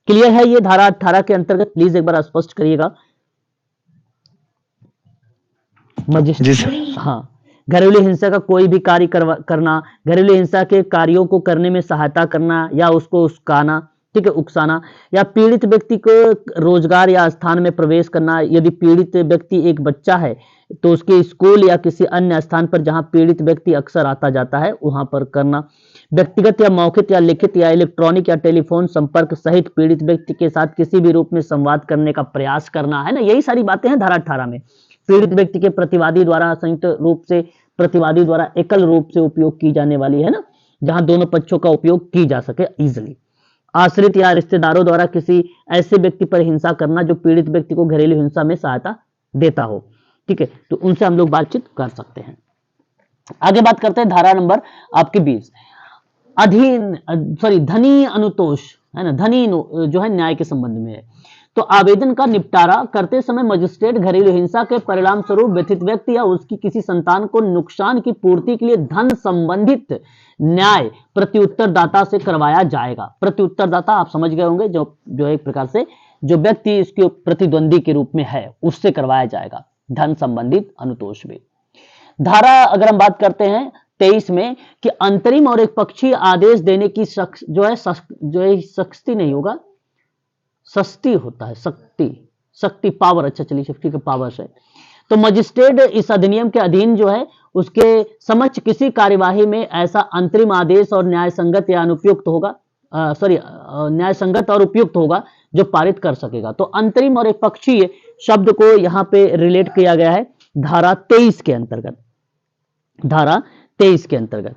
क्लियर है ये धारा 18 के अंतर्गत? प्लीज एक बार स्पष्ट करिएगा। मजिस्ट्रेट, हाँ, घरेलू हिंसा का कोई भी कार्य करना, घरेलू हिंसा के कार्यों को करने में सहायता करना या उसको उकसाना, ठीक है, उकसाना, या पीड़ित व्यक्ति को रोजगार या स्थान में प्रवेश करना। यदि पीड़ित व्यक्ति एक बच्चा है तो उसके स्कूल या किसी अन्य स्थान पर जहां पीड़ित व्यक्ति अक्सर आता जाता है वहां पर करना। व्यक्तिगत या मौखिक या लिखित या इलेक्ट्रॉनिक या टेलीफोन संपर्क सहित पीड़ित व्यक्ति के साथ किसी भी रूप में संवाद करने का प्रयास करना, है ना, यही सारी बातें हैं धारा 18 में। पीड़ित व्यक्ति के प्रतिवादी द्वारा संयुक्त रूप से, प्रतिवादी द्वारा एकल रूप से उपयोग की जाने वाली, है ना, जहां दोनों पक्षों का उपयोग की जा सके इजिली। आश्रित या रिश्तेदारों द्वारा किसी ऐसे व्यक्ति पर हिंसा करना जो पीड़ित व्यक्ति को घरेलू हिंसा में सहायता देता हो, ठीक है, तो उनसे हम लोग बातचीत कर सकते हैं। आगे बात करते हैं धारा नंबर आपके 20, धनी अनुतोष, है ना, धनी जो है न्याय के संबंध में है। तो आवेदन का निपटारा करते समय मजिस्ट्रेट घरेलू हिंसा के परिणाम स्वरूप व्यथित व्यक्ति या उसकी किसी संतान को नुकसान की पूर्ति के लिए धन संबंधित न्याय प्रत्युत्तरदाता से करवाया जाएगा। प्रत्युत्तरदाता आप समझ गए होंगे, जो एक प्रकार से जो व्यक्ति इसके प्रतिद्वंदी के रूप में है उससे करवाया जाएगा धन संबंधित अनुतोष में। धारा अगर हम बात करते हैं 23 में कि अंतरिम और एक पक्षीय आदेश देने की सख्ती नहीं होगा, सस्ती होता है, शक्ति पावर, अच्छा चलिए शक्ति के पावर से। तो मजिस्ट्रेट इस अधिनियम के अधीन जो है उसके समक्ष किसी कार्यवाही में ऐसा अंतरिम आदेश और न्याय संगत या अनुपयुक्त होगा, न्याय संगत और उपयुक्त होगा जो पारित कर सकेगा। तो अंतरिम और एक पक्षीय शब्द को यहाँ पे रिलेट किया गया है धारा 23 के अंतर्गत, धारा 23 के अंतर्गत,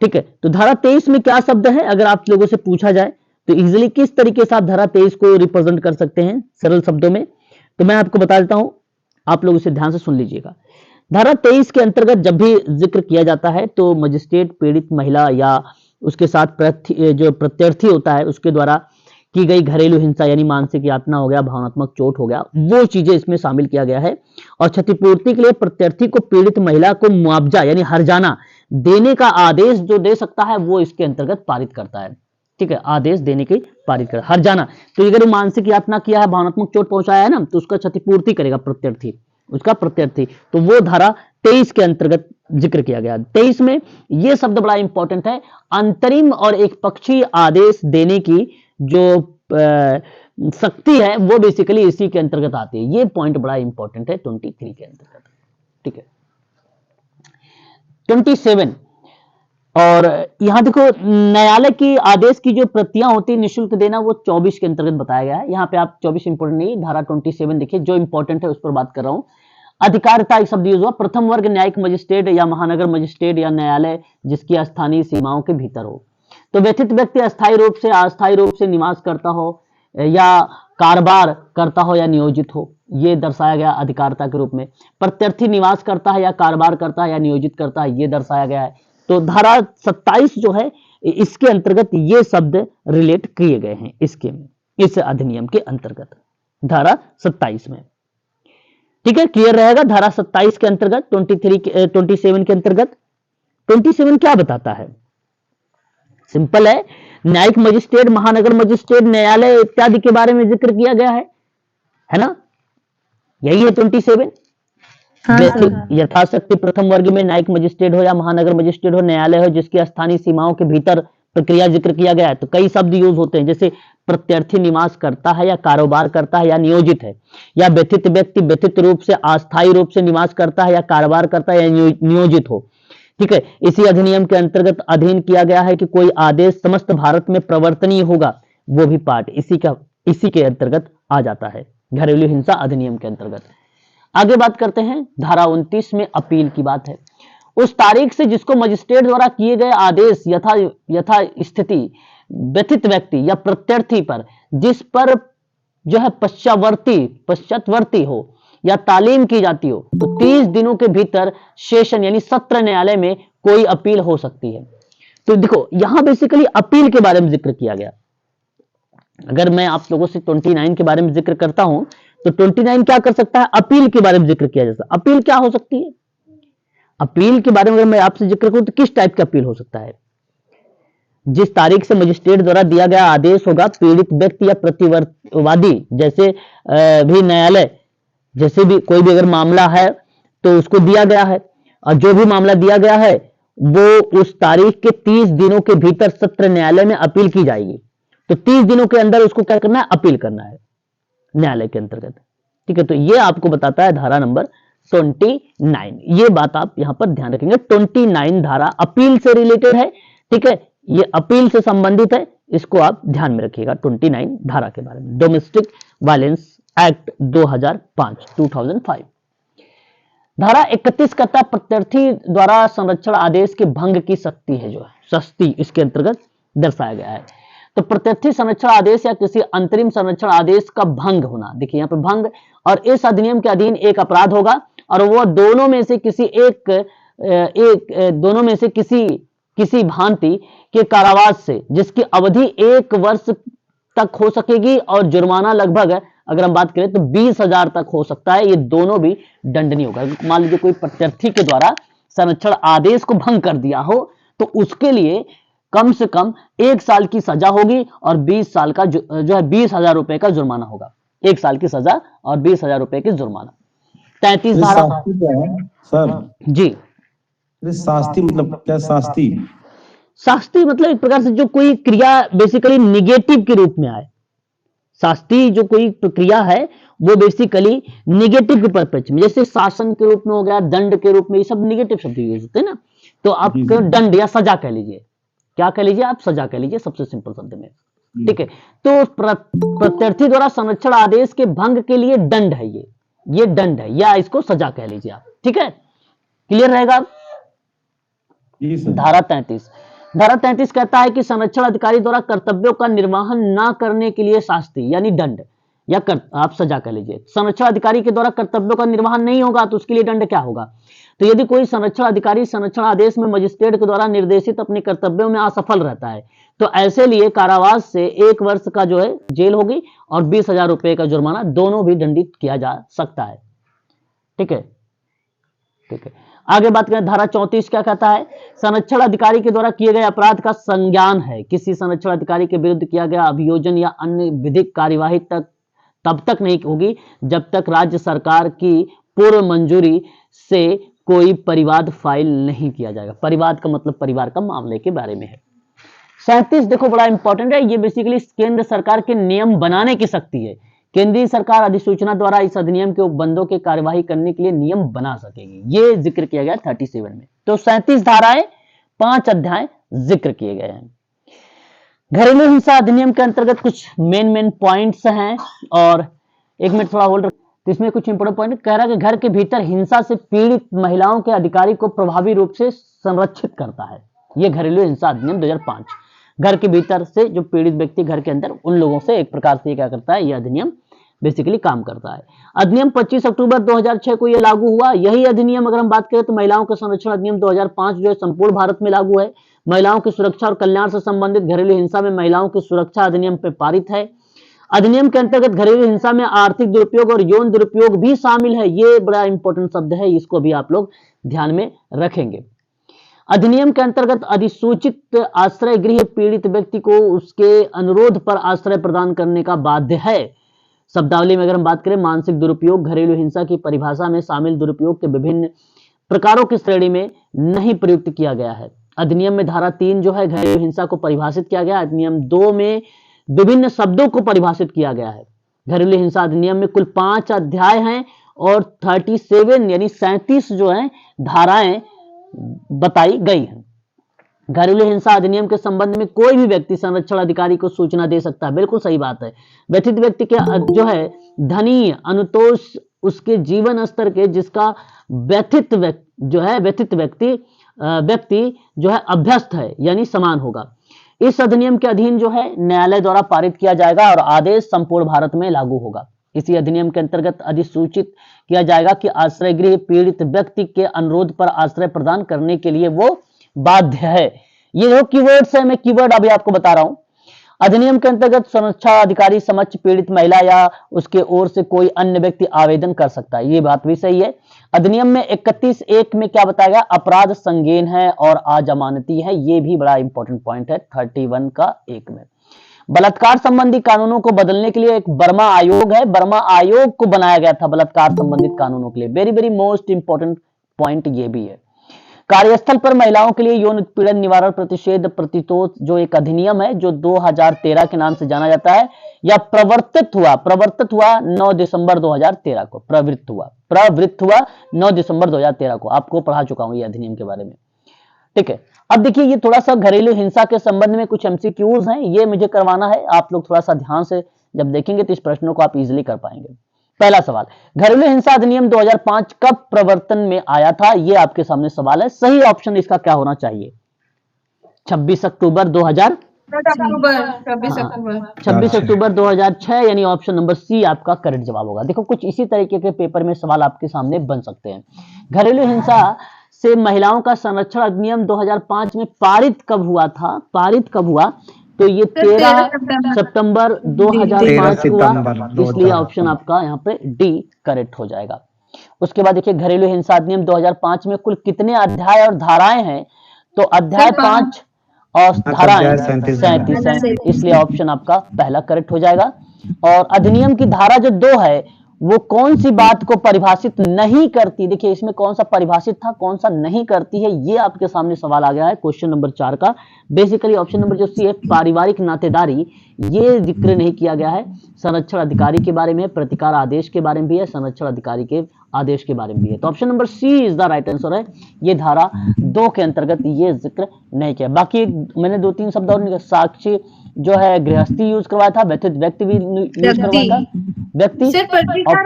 ठीक है। तो धारा 23 में क्या शब्द है अगर आप लोगों से पूछा जाए तो इजीली किस तरीके से आप धारा 23 को रिप्रेजेंट कर सकते हैं सरल शब्दों में, तो मैं आपको बता देता हूं, आप लोग इसे ध्यान से सुन लीजिएगा। धारा 23 के अंतर्गत जब भी जिक्र किया जाता है तो मजिस्ट्रेट पीड़ित महिला या उसके साथ जो प्रत्यर्थी होता है उसके द्वारा की गई घरेलू हिंसा यानी मानसिक यातना हो गया, भावनात्मक चोट हो गया, वो चीजें इसमें शामिल किया गया है। और क्षतिपूर्ति के लिए प्रत्यर्थी को पीड़ित महिला को मुआवजा यानी हर्जाना देने का आदेश जो दे सकता है वो इसके अंतर्गत पारित करता है, ठीक है, आदेश देने की पारित कर हर्जाना। तो अगर मानसिक यातना किया है, भावनात्मक चोट पहुंचाया है ना, तो उसका क्षतिपूर्ति करेगा प्रत्यर्थी, उसका प्रत्यर्थी। तो वो धारा 23 के अंतर्गत जिक्र किया गया। 23 में ये शब्द बड़ा इंपॉर्टेंट है, अंतरिम और एक पक्षीय आदेश देने की जो शक्ति है वो बेसिकली इसी के अंतर्गत आती है। ये पॉइंट बड़ा इंपॉर्टेंट है 23 के अंतर्गत, ठीक है। 27 और यहां देखो न्यायालय की आदेश की जो प्रतियां होती है निःशुल्क देना, वो 24 के अंतर्गत बताया गया है। यहाँ पे आप 24 इंपॉर्टेंट नहीं, धारा 27 देखिए, जो इंपॉर्टेंट है उस पर बात कर रहा हूं। अधिकारिता एक शब्द यूज हुआ, प्रथम वर्ग न्यायिक मजिस्ट्रेट या महानगर मजिस्ट्रेट या न्यायालय जिसकी स्थानीय सीमाओं के भीतर हो। तो व्यथित व्यक्ति अस्थायी रूप से अस्थायी रूप से निवास करता हो या कारोबार करता हो या नियोजित हो, ये दर्शाया गया अधिकारिता के रूप में। प्रत्यर्थी निवास करता है या कारोबार करता है या नियोजित करता है, ये दर्शाया गया है। तो धारा 27 जो है इसके अंतर्गत ये शब्द रिलेट किए गए हैं इस अधिनियम के अंतर्गत, धारा 27 में, ठीक है, क्लियर रहेगा। धारा 27 के अंतर्गत 27 के अंतर्गत 27 क्या बताता है? सिंपल है, न्यायिक मजिस्ट्रेट, महानगर मजिस्ट्रेट, न्यायालय इत्यादि के बारे में जिक्र किया गया है ना, यही है 27। यथाशक्ति प्रथम वर्ग में न्यायिक मजिस्ट्रेट हो या महानगर मजिस्ट्रेट हो, न्यायालय हो जिसकी स्थानीय सीमाओं के भीतर प्रक्रिया जिक्र किया गया है। तो कई शब्द यूज होते हैं, जैसे प्रत्यर्थी निवास करता है या कारोबार करता है या नियोजित है, या व्यथित व्यक्ति व्यथित रूप से अस्थायी रूप से निवास करता है या कारोबार करता है या नियोजित हो, ठीक है। इसी अधिनियम के अंतर्गत अधीन किया गया है कि कोई आदेश समस्त भारत में प्रवर्तनीय होगा, वो भी पार्ट इसी के अंतर्गत आ जाता है, घरेलू हिंसा अधिनियम के अंतर्गत। आगे बात करते हैं, धारा 29 में अपील की बात है। उस तारीख से जिसको मजिस्ट्रेट द्वारा किए गए आदेश यथा स्थिति व्यथित व्यक्ति या प्रत्यर्थी पर जिस पर जो है पश्चातवर्ती हो या तालीम की जाती हो, तो 30 दिनों के भीतर सेशन यानी सत्र न्यायालय में कोई अपील हो सकती है। तो देखो यहां बेसिकली अपील के बारे में जिक्र किया गया, अगर मैं आप लोगों से 29 के बारे में जिक्र करता हूं तो 29 क्या कर सकता है, अपील के बारे में जिक्र किया जा सकता है। अपील क्या हो सकती है, अपील के बारे में अगर मैं आपसे जिक्र करूं तो किस टाइप का अपील हो सकता है, जिस तारीख से मजिस्ट्रेट द्वारा दिया गया आदेश होगा पीड़ित व्यक्ति या प्रतिवादी जैसे भी न्यायालय जैसे भी कोई भी अगर मामला है तो उसको दिया गया है और जो भी मामला दिया गया है वो उस तारीख के 30 दिनों के भीतर सत्र न्यायालय में अपील की जाएगी। तो 30 दिनों के अंदर उसको क्या करना है, अपील करना है न्यायालय के अंतर्गत। ठीक है, तो ये आपको बताता है धारा नंबर 29। ये बात आप यहां पर ध्यान रखेंगे। 29 धारा अपील से रिलेटेड है। ठीक है, ये अपील से संबंधित है, इसको आप ध्यान में रखिएगा 29 धारा के बारे में। डोमेस्टिक वायलेंस एक्ट 2005 धारा 31 कहता है प्रत्यर्थी द्वारा संरक्षण आदेश के भंग की सख्ती है, जो है सस्ती इसके अंतर्गत दर्शाया गया है। तो प्रत्यर्थी संरक्षण आदेश या किसी अंतरिम संरक्षण आदेश का भंग होना, देखिए यहाँ पे भंग, और इस अधिनियम के अधीन एक अपराध होगा और वो दोनों में से किसी भांति के कारावास से जिसकी अवधि 1 वर्ष तक हो सकेगी और जुर्माना लगभग अगर हम बात करें तो 20,000 तक हो सकता है। ये दोनों भी दंडनीय होगा। मान लीजिए कोई प्रत्यर्थी के द्वारा संरक्षण आदेश को भंग कर दिया हो तो उसके लिए कम से कम 1 साल की सजा होगी और 20 साल का जो है 20,000 रुपए का जुर्माना होगा। 1 साल की सजा और 20,000 रुपए की जुर्माना। 33 धारा सर जी, शास्ति मतलब क्या, शास्ति शास्ति मतलब एक प्रकार से जो कोई क्रिया बेसिकली निगेटिव के रूप में आए। शास्ति जो कोई प्रक्रिया है वो बेसिकली निगेटिव के परिप्रेक्ष्य में, जैसे शासन के रूप में हो गया, दंड के रूप में, ये सब निगेटिव शब्द यूज होते हैं ना। तो आप दंड या सजा कह लीजिए, क्या कह लीजिए आप, सजा कह लीजिए सबसे सिंपल शब्द में। ठीक है, तो प्रत्यर्थी द्वारा संरक्षण आदेश के भंग के लिए दंड है, ये दंड है या इसको सजा कह लीजिए आप। ठीक है, क्लियर रहेगा। धारा 33 कहता है कि संरक्षण अधिकारी द्वारा कर्तव्यों का निर्वहन न करने के लिए शास्ति यानी दंड या आप सजा कह लीजिए। संरक्षण अधिकारी के द्वारा कर्तव्यों का निर्वहन नहीं होगा तो उसके लिए दंड क्या होगा। तो यदि कोई संरक्षण अधिकारी संरक्षण आदेश में मजिस्ट्रेट के द्वारा निर्देशित अपने कर्तव्यों में असफल रहता है तो ऐसे लिए कारावास से 1 वर्ष का जो है जेल होगी और 20,000 रुपए का जुर्माना, दोनों भी दंडित किया जा सकता है। ठीक है, ठीक है, आगे बात करें। धारा 34 क्या कहता है, संरक्षण अधिकारी के द्वारा किए गए अपराध का संज्ञान है। किसी संरक्षण अधिकारी के विरुद्ध किया गया अभियोजन या अन्य विधिक कार्यवाही तब तक नहीं होगी जब तक राज्य सरकार की पूर्व मंजूरी से कोई परिवाद फाइल नहीं किया जाएगा। परिवाद का मतलब परिवार का मामले के बारे में है। 37 देखो बड़ा इंपॉर्टेंट है, ये बेसिकली केंद्र सरकार के नियम बनाने की शक्ति है। केंद्रीय सरकार अधिसूचना द्वारा इस अधिनियम के उपबंधों के कार्यवाही करने के लिए नियम बना सकेगी, ये जिक्र किया गया 37 में। तो 37 धाराएं 5 अध्याय जिक्र किए गए हैं। घरेलू हिंसा अधिनियम के अंतर्गत कुछ मेन पॉइंट्स हैं और 1 मिनट थोड़ा होल्ड। तो इसमें कुछ इंपोर्टेंट पॉइंट कह रहा है कि घर के भीतर हिंसा से पीड़ित महिलाओं के अधिकारी को प्रभावी रूप से संरक्षित करता है। यह घरेलू हिंसा अधिनियम 2005 घर के भीतर से जो पीड़ित व्यक्ति घर के अंदर उन लोगों से एक प्रकार से क्या करता है, यह अधिनियम बेसिकली काम करता है। अधिनियम 25 अक्टूबर 2006 को यह लागू हुआ। यही अधिनियम अगर हम बात करें तो महिलाओं के संरक्षण अधिनियम 2005 जो है संपूर्ण भारत में लागू है। महिलाओं की सुरक्षा और कल्याण से संबंधित घरेलू हिंसा में महिलाओं की सुरक्षा अधिनियम पे पारित है। अधिनियम के अंतर्गत घरेलू हिंसा में आर्थिक दुरुपयोग और यौन दुरुपयोग भी शामिल है। ये बड़ा इंपॉर्टेंट शब्द है, इसको भी आप लोग ध्यान में रखेंगे। अधिनियम के अंतर्गत अधिसूचित आश्रय गृह पीड़ित व्यक्ति को उसके अनुरोध पर आश्रय प्रदान करने का बाध्य है। शब्दावली में अगर हम बात करें, मानसिक दुरुपयोग घरेलू हिंसा की परिभाषा में शामिल दुरुपयोग के विभिन्न प्रकारों की श्रेणी में नहीं प्रयुक्त किया गया है। अधिनियम में धारा 3 जो है घरेलू हिंसा को परिभाषित किया गया। अधिनियम 2 में विभिन्न शब्दों को परिभाषित किया गया है। घरेलू हिंसा अधिनियम में कुल 5 अध्याय हैं और 37 यानी 37 जो है धाराएं बताई गई हैं। घरेलू हिंसा अधिनियम के संबंध में कोई भी व्यक्ति संरक्षण अधिकारी को सूचना दे सकता है। बिल्कुल सही बात है। व्यथित व्यक्ति के जो है धनी अनुतोष उसके जीवन स्तर के जिसका व्यथित व्यक्ति जो है अभ्यस्त है यानी समान होगा। इस अधिनियम के अधीन जो है न्यायालय द्वारा पारित किया जाएगा और आदेश संपूर्ण भारत में लागू होगा। इसी अधिनियम के अंतर्गत अधिसूचित किया जाएगा कि आश्रय गृह पीड़ित व्यक्ति के अनुरोध पर आश्रय प्रदान करने के लिए वो बाध्य है। ये जो कीवर्ड्स है, मैं कीवर्ड अभी आपको बता रहा हूं। अधिनियम के अंतर्गत संरक्षण अधिकारी समक्ष पीड़ित महिला या उसके ओर से कोई अन्य व्यक्ति आवेदन कर सकता है, ये बात भी सही है। अधिनियम में 31(1) में क्या बताया गया, अपराध संगीन है और अजमानती है, ये भी बड़ा इंपॉर्टेंट पॉइंट है 31 का 1 में। बलात्कार संबंधी कानूनों को बदलने के लिए एक बर्मा आयोग है, बर्मा आयोग को बनाया गया था बलात्कार संबंधित कानूनों के लिए। Very very most important point ये भी है। कार्यस्थल पर महिलाओं के लिए यौन उत्पीड़न निवारण प्रतिषेध प्रतिरोध जो एक अधिनियम है जो 2013 के नाम से जाना जाता है, या प्रवर्तित हुआ 9 दिसंबर 2013 को, प्रवृत्त हुआ 9 दिसंबर 2013 को। आपको पढ़ा चुका हूं ये अधिनियम के बारे में, ठीक है। अब देखिए ये थोड़ा सा घरेलू हिंसा के संबंध में कुछ एमसीक्यूज हैं, ये मुझे करवाना है, आप लोग थोड़ा सा ध्यान से जब देखेंगे तो इस प्रश्नों को आप इजीली कर पाएंगे। पहला सवाल, घरेलू हिंसा अधिनियम 2005 कब प्रवर्तन में आया था, ये आपके सामने सवाल है। सही ऑप्शन इसका क्या होना चाहिए, 26 अक्टूबर 2000 26 अक्टूबर 2006, यानी ऑप्शन नंबर सी आपका करेक्ट जवाब होगा। देखो कुछ इसी तरीके के पेपर में सवाल आपके सामने बन सकते हैं। घरेलू हिंसा से महिलाओं का संरक्षण अधिनियम 2005 में पारित कब हुआ था, तो ये 13 सितंबर 2005 हुआ, इसलिए ऑप्शन आपका यहाँ पे डी करेक्ट हो जाएगा। उसके बाद देखिए घरेलू हिंसा अधिनियम 2005 में कुल कितने अध्याय और धाराएं हैं, तो अध्याय 5 और धाराएं 37 हैं, इसलिए ऑप्शन आपका पहला करेक्ट हो जाएगा। और अधिनियम की धारा जो 2 है वो कौन सी बात को परिभाषित नहीं करती, देखिए इसमें कौन सा परिभाषित था कौन सा नहीं करती है, ये आपके सामने सवाल आ गया है क्वेश्चन नंबर 4 का। बेसिकली ऑप्शन नंबर जो सी है पारिवारिक नातेदारी, ये जिक्र नहीं किया गया है। संरक्षण अधिकारी के बारे में, प्रतिकार आदेश के बारे में भी है, संरक्षण अधिकारी के आदेश के बारे में भी है, तो option number C is the right answer है। ये धारा 2 के अंतर्गत ये जिक्र नहीं किया। बाकी मैंने 2-3 शब्द और, साक्षी जो है गृहस्थी यूज करवाया था, व्यक्ति भी यूज करवाया था, व्यक्ति और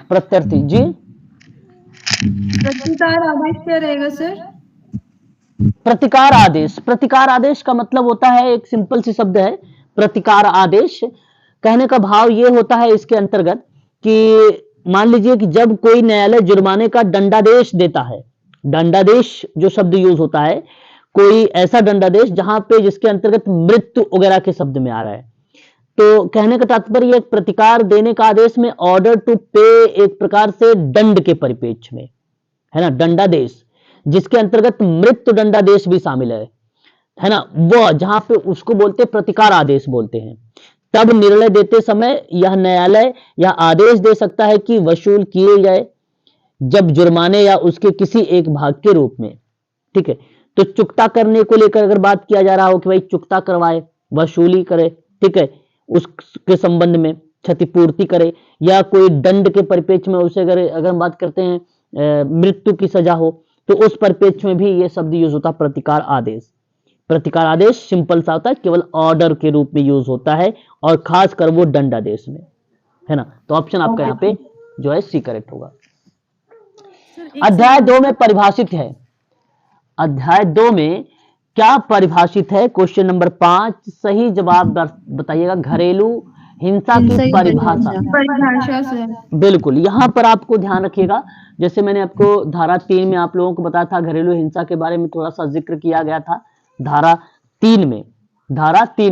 प्रत्यर्थी जी। प्रतिकार आदेश क्या रहेगा सर? प्रतिकार आदेश का मतलब होता है, एक सिंपल सी शब्द है प्रतिकार आदेश। कहने का भाव ये होता है इसके अंतर्गत कि मान लीजिए कि जब कोई न्यायालय जुर्माने का दंडादेश देता है, दंडादेश जो शब्द यूज होता है, कोई ऐसा दंडादेश जहां पे जिसके अंतर्गत मृत्यु वगैरह के शब्द में आ रहा है, तो कहने का तात्पर्य एक प्रतिकार देने का आदेश में ऑर्डर टू पे एक प्रकार से दंड के परिप्रेक्ष्य में है ना, दंडादेश जिसके अंतर्गत मृत्यु दंडादेश भी शामिल है ना, वो जहां पे उसको बोलते प्रतिकार आदेश बोलते हैं। तब निर्णय देते समय यह न्यायालय यह आदेश दे सकता है कि वसूल किए जाए जब जुर्माने या उसके किसी एक भाग के रूप में, ठीक है। तो चुकता करने को लेकर अगर बात किया जा रहा हो कि भाई चुकता करवाए, वसूली करे, ठीक है, उसके संबंध में क्षतिपूर्ति करे, या कोई दंड के परिप्रेक्ष्य में उसे अगर हम बात करते हैं मृत्यु की सजा हो, तो उस परिप्रेक्ष्य में भी ये शब्द यूज होता है प्रतिकार आदेश। प्रतिकार आदेश सिंपल सा होता है, केवल ऑर्डर के रूप में यूज होता है और खासकर वो दंडादेश में, है ना। तो ऑप्शन आपका यहाँ पे जो है सी करेक्ट होगा। अध्याय 2 में परिभाषित है, अध्याय 2 में क्या परिभाषित है, क्वेश्चन नंबर 5 सही जवाब बताइएगा। घरेलू हिंसा की परिभाषा से बिल्कुल यहां पर आपको ध्यान रखिएगा, जैसे मैंने आपको धारा 3 में आप लोगों को बताया था, घरेलू हिंसा के बारे में थोड़ा सा जिक्र किया गया था धारा 3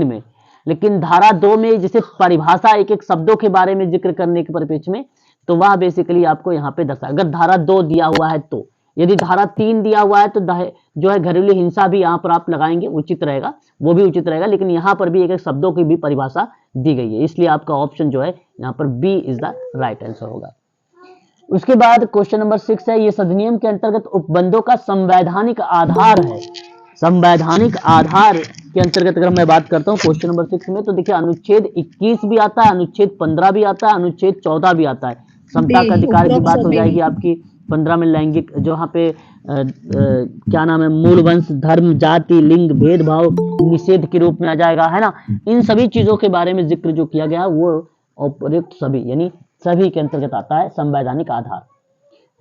में, लेकिन धारा 2 में जैसे परिभाषा एक एक शब्दों के बारे में जिक्र करने के परिप्रेक्ष्य में, तो वह बेसिकली आपको यहाँ पे दर्शा, अगर धारा 2 दिया हुआ है तो, यदि धारा 3 दिया हुआ है तो जो है घरेलू हिंसा भी यहाँ पर आप लगाएंगे उचित रहेगा, वो भी उचित रहेगा, लेकिन यहाँ पर भी एक एक शब्दों की भी परिभाषा दी गई है, इसलिए आपका ऑप्शन जो है यहाँ पर B is the right answer होगा। उसके बाद क्वेश्चन नंबर 6 है, ये अधिनियम के अंतर्गत उपबंधों का संवैधानिक आधार है। संवैधानिक आधार के अंतर्गत अगर मैं बात करता हूँ क्वेश्चन नंबर 6 में, तो देखिए अनुच्छेद 21 भी आता है, अनुच्छेद 15 भी आता है, अनुच्छेद 14 भी आता है। समता का अधिकार की बात हो जाएगी आपकी 15 में, लैंगिक जो यहाँ पे क्या नाम है, मूल वंश, धर्म, जाति, लिंग भेदभाव निषेध के रूप में आ जाएगा, है ना। इन सभी चीजों के बारे में जिक्र जो किया गया वो उपयुक्त सभी यानी सभी के अंतर्गत आता है संवैधानिक आधार,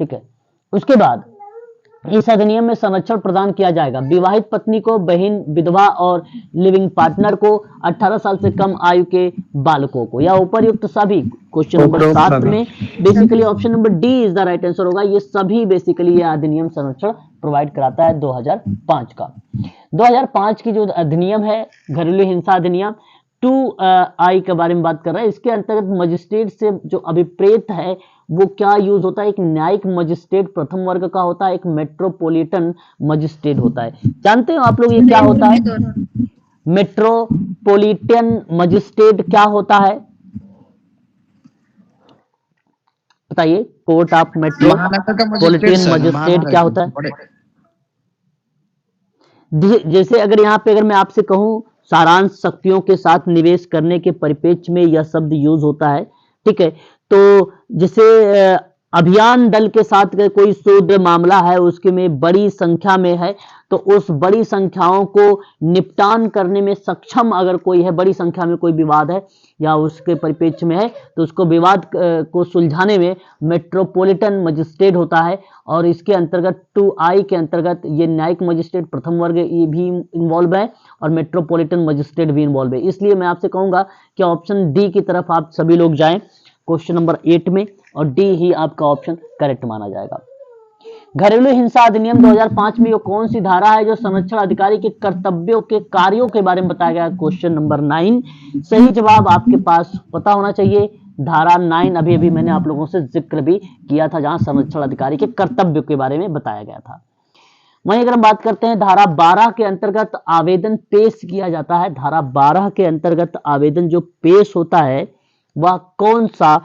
ठीक है। उसके बाद इस अधिनियम में संरक्षण प्रदान किया जाएगा विवाहित पत्नी को, बहन, विधवा और लिविंग पार्टनर को, 18 साल से कम आयु के बालकों को, या उपरयुक्त सभी। क्वेश्चन नंबर 7 में basically option number D is the right answer होगा। ये सभी बेसिकली ये अधिनियम संरक्षण प्रोवाइड कराता है 2005 का। 2005 की जो अधिनियम है घरेलू हिंसा अधिनियम 2I के बारे में बात कर रहा है। इसके अंतर्गत मजिस्ट्रेट से जो अभिप्रेत है वो क्या यूज होता है? एक न्यायिक मजिस्ट्रेट प्रथम वर्ग का होता है, एक मेट्रोपॉलिटन मजिस्ट्रेट होता है। जानते हो आप लोग ये क्या होता है? मेट्रोपॉलिटन मजिस्ट्रेट क्या होता है बताइए? कोर्ट ऑफ मेट्रोपॉलिटन मजिस्ट्रेट क्या होता है? जैसे अगर यहाँ पे अगर मैं आपसे कहूं सारांश शक्तियों के साथ निवेश करने के परिप्रेक्ष्य में यह शब्द यूज होता है, ठीक है। तो जैसे अभियान दल के साथ कोई शोध मामला है उसके में बड़ी संख्या में है तो उस बड़ी संख्याओं को निपटान करने में सक्षम अगर कोई है, बड़ी संख्या में कोई विवाद है या उसके परिप्रेक्ष्य में है तो उसको विवाद को सुलझाने में मेट्रोपॉलिटन मजिस्ट्रेट होता है। और इसके अंतर्गत 2I के अंतर्गत ये न्यायिक मजिस्ट्रेट प्रथम वर्ग ये भी इन्वॉल्व है और मेट्रोपॉलिटन मजिस्ट्रेट भी इन्वॉल्व है। इसलिए मैं आपसे कहूंगा कि ऑप्शन डी की तरफ आप सभी लोग जाएं क्वेश्चन नंबर 8 में, और डी ही आपका ऑप्शन करेक्ट माना जाएगा। घरेलू हिंसा अधिनियम 2005 में वो कौन सी धारा है जो संरक्षण अधिकारी के कर्तव्यों के कार्यों के बारे में बताया गया? क्वेश्चन नंबर 9 सही जवाब आपके पास पता होना चाहिए। धारा 9 अभी अभी मैंने आप लोगों से जिक्र भी किया था जहां संरक्षण अधिकारी के कर्तव्यों के बारे में बताया गया था। वहीं अगर हम बात करते हैं धारा 12 के अंतर्गत आवेदन पेश किया जाता है। धारा 12 के अंतर्गत आवेदन जो पेश होता है वह कौन सा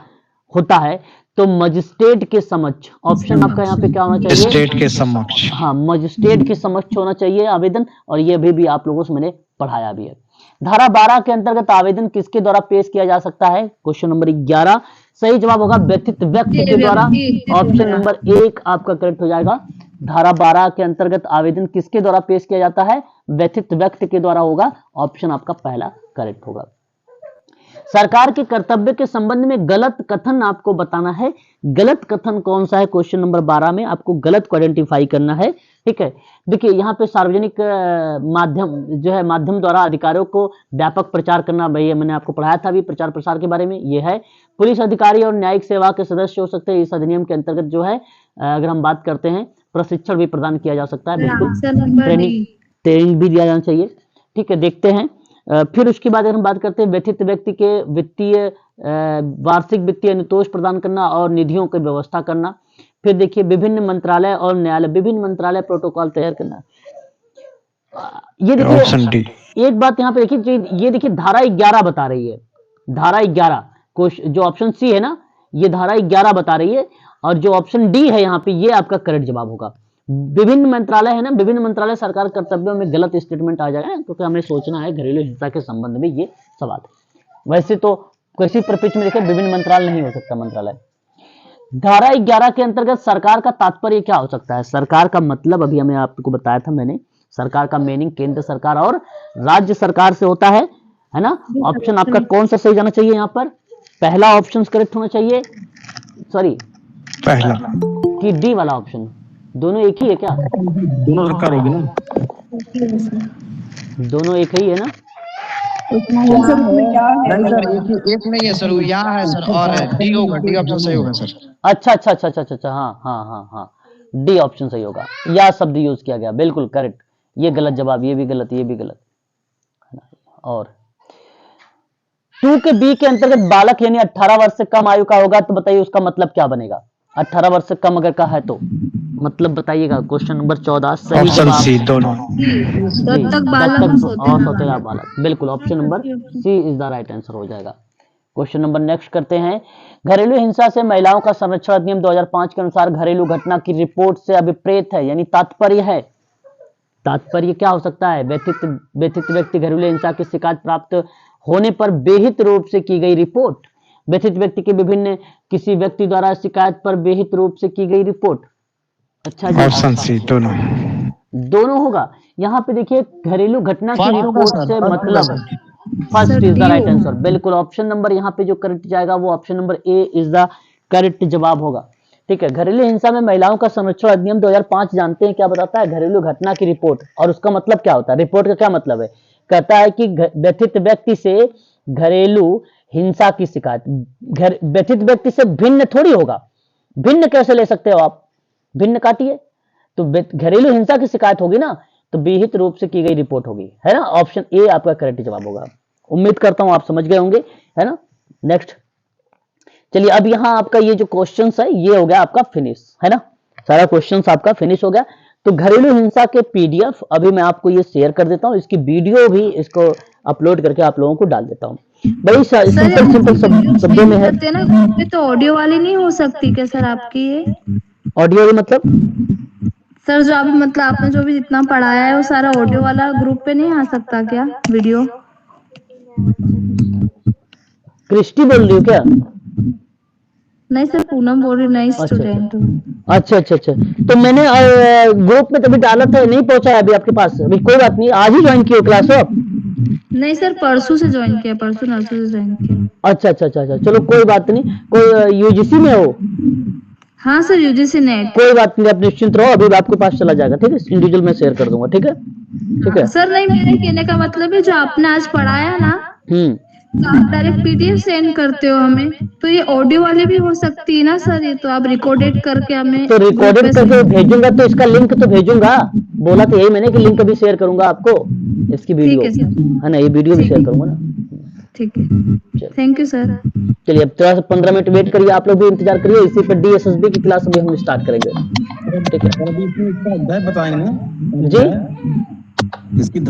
होता है? तो मजिस्ट्रेट के समक्ष। ऑप्शन आपका यहाँ पे क्या होना चाहिए? मजिस्ट्रेट के समक्ष। हाँ, मजिस्ट्रेट के समक्ष होना चाहिए आवेदन, और ये भी आप लोगों से मैंने पढ़ाया भी है। धारा 12 के अंतर्गत आवेदन किसके द्वारा पेश किया जा सकता है? क्वेश्चन नंबर 11 सही जवाब होगा व्यथित व्यक्ति के द्वारा। ऑप्शन नंबर 1 आपका करेक्ट हो जाएगा। धारा 12 के अंतर्गत आवेदन किसके द्वारा पेश किया जाता है? व्यथित व्यक्ति के द्वारा होगा। ऑप्शन आपका पहला करेक्ट होगा। सरकार के कर्तव्य के संबंध में गलत कथन आपको बताना है। गलत कथन कौन सा है? क्वेश्चन नंबर 12 में आपको गलत को आइडेंटिफाई करना है, ठीक है। देखिए यहाँ पे सार्वजनिक माध्यम जो है माध्यम द्वारा अधिकारियों को व्यापक प्रचार करना, भैया मैंने आपको पढ़ाया था अभी प्रचार प्रसार के बारे में, ये है। पुलिस अधिकारी और न्यायिक सेवा के सदस्य हो सकते हैं इस अधिनियम के अंतर्गत जो है। अगर हम बात करते हैं प्रशिक्षण भी प्रदान किया जा सकता है, बिल्कुल ट्रेनिंग भी दिया जाना चाहिए, ठीक है। देखते हैं फिर उसके बाद अगर हम बात करते हैं व्यथित व्यक्ति के वित्तीय वार्षिक वित्तीय अनुतोष प्रदान करना और निधियों की व्यवस्था करना। फिर देखिए विभिन्न मंत्रालय और न्यायालय, विभिन्न मंत्रालय प्रोटोकॉल तैयार करना। ये देखिए एक बात यहाँ पे देखिए, ये देखिए धारा 11 बता रही है। धारा 11 जो ऑप्शन सी है ना, ये धारा 11 बता रही है, और जो ऑप्शन डी है यहाँ पे ये आपका करेक्ट जवाब होगा। विभिन्न मंत्रालय है ना, विभिन्न मंत्रालय सरकार कर्तव्यों में गलत स्टेटमेंट आ जाएगा, क्योंकि हमें सोचना है घरेलू हिंसा के संबंध में ये सवाल। वैसे तो किसी परिप्रेक्ष्य में देखिए विभिन्न मंत्रालय नहीं हो सकता मंत्रालय। धारा 11 के अंतर्गत सरकार का तात्पर्य क्या हो सकता है? सरकार का मतलब अभी हमें आपको बताया था मैंने, सरकार का मीनिंग केंद्र सरकार और राज्य सरकार से होता है ना। ऑप्शन आपका कौन सा सही जाना चाहिए यहाँ पर? पहला ऑप्शन करेक्ट होना चाहिए, सॉरी पहला कि डी वाला ऑप्शन? दोनों एक ही है क्या? दोनों सरकार होगी ना, दोनों एक ही है ना? नहीं सर, एक नहीं है सर, वो यहाँ है सर, और डी होगा, डी ऑप्शन सही होगा सर। अच्छा, हाँ, डी ऑप्शन सही होगा। यह शब्द यूज किया गया, बिल्कुल करेक्ट। ये गलत जवाब, ये भी गलत, ये भी गलत। और 2 के बी के अंतर्गत बालक यानी 18 वर्ष से कम आयु का होगा, तो बताइए उसका मतलब क्या बनेगा? 18 वर्ष से कम अगर का है तो मतलब बताइएगा। क्वेश्चन नंबर 14 सही जवाब सी दोनों। बालक, बिल्कुल option number C is the right answer हो जाएगा। क्वेश्चन नंबर नेक्स्ट करते हैं। घरेलू हिंसा से महिलाओं का संरक्षण अधिनियम 2005 के अनुसार घरेलू घटना की रिपोर्ट से अभिप्रेत है, यानी तात्पर्य है। तात्पर्य क्या हो सकता है? व्यथित व्यक्ति घरेलू हिंसा की शिकायत प्राप्त होने पर बेहित रूप से की गई रिपोर्ट। व्यथित व्यक्ति के विभिन्न किसी व्यक्ति द्वारा शिकायत पर बेहित रूप से की गई रिपोर्ट। अच्छा जी, ऑप्शन सी दोनों होगा। यहाँ पे देखिए घरेलू घटना की रिपोर्ट से मतलब first is the right answer, बिल्कुल। ऑप्शन नंबर यहाँ पे जो करेक्ट जाएगा वो option number A is the correct जवाब होगा, ठीक है। घरेलू हिंसा में महिलाओं का संरक्षण अधिनियम 2005 जानते हैं क्या बताता है? घरेलू घटना की रिपोर्ट। और उसका मतलब क्या होता है? रिपोर्ट का क्या मतलब है? कहता है कि व्यथित व्यक्ति से घरेलू हिंसा की शिकायत व्यथित व्यक्ति से भिन्न थोड़ी होगा। भिन्न कैसे ले सकते हो आप? भिन्न काटिए तो घरेलू हिंसा की शिकायत होगी ना, तो विहित रूप से की गई रिपोर्ट होगी, है ना। ऑप्शन ए आपका करेक्ट जवाब होगा। उम्मीद करता हूं आप समझ गए होंगे, है ना। नेक्स्ट चलिए, अब यहाँ आपका ये जो क्वेश्चन है ये हो गया आपका फिनिश, है ना। सारा क्वेश्चन आपका फिनिश हो गया। तो घरेलू हिंसा के पीडीएफ अभी मैं आपको ये शेयर कर देता हूँ, इसकी वीडियो भी इसको अपलोड करके आप लोगों को डाल देता हूँ। बड़ी सिंपल शब्दों में है ना, तो ऑडियो वाली नहीं हो सकती क्या सर आपकी ये? ऑडियो मतलब सर जो अभी मतलब आपने जो भी जितना पढ़ाया है वो सारा ऑडियो वाला ग्रुप पे नहीं आ सकता क्या वीडियो? क्रिस्टी बोल रही हो क्या? नहीं सर, पूनम बोल रही, नई स्टूडेंट हूँ। अच्छा। तो मैंने ग्रुप में तभी डाला था, नहीं पहुंचा है अभी आपके पास। अभी कोई बात नहीं, आज ही ज्वाइन किया क्लास हो आप? नहीं सर, परसों से ज्वाइन किया, परसों नरसों से ज्वाइन किया। अच्छा, चलो कोई बात नहीं। कोई यूजीसी में हो? हाँ सर, यूजीसी नेट। कोई बात नहीं, आप निश्चिंत रहो, अभी आपके पास चला जाएगा, ठीक है। इंडिविजुअल में शेयर कर दूंगा, ठीक है। सर नहीं, मेरे कहने का मतलब है जो आपने आज पढ़ाया ना, तो आप डायरेक्ट पीडीएफ सेंड करते हो हमें, तो ये ऑडियो वाली भी हो सकती है ना सर? ये तो आप रिकॉर्डेड करके हमें, तो रिकॉर्डेड करके भेजूंगा, तो इसका लिंक तो भेजूंगा। बोला तो यही मैंने कि लिंक भी शेयर करूंगा आपको, इसकी वीडियो, है ना। ये वीडियो भी शेयर करूंगा ना। ठीक है, थैंक यू सर। चलिए, अब थोड़ा सा 15 मिनट वेट करिए, आप लोग भी इंतजार करिए। इसी पर डीएसएसबी की क्लास अभी हम स्टार्ट करेंगे, ठीक है। बताएंगे जी, इसकी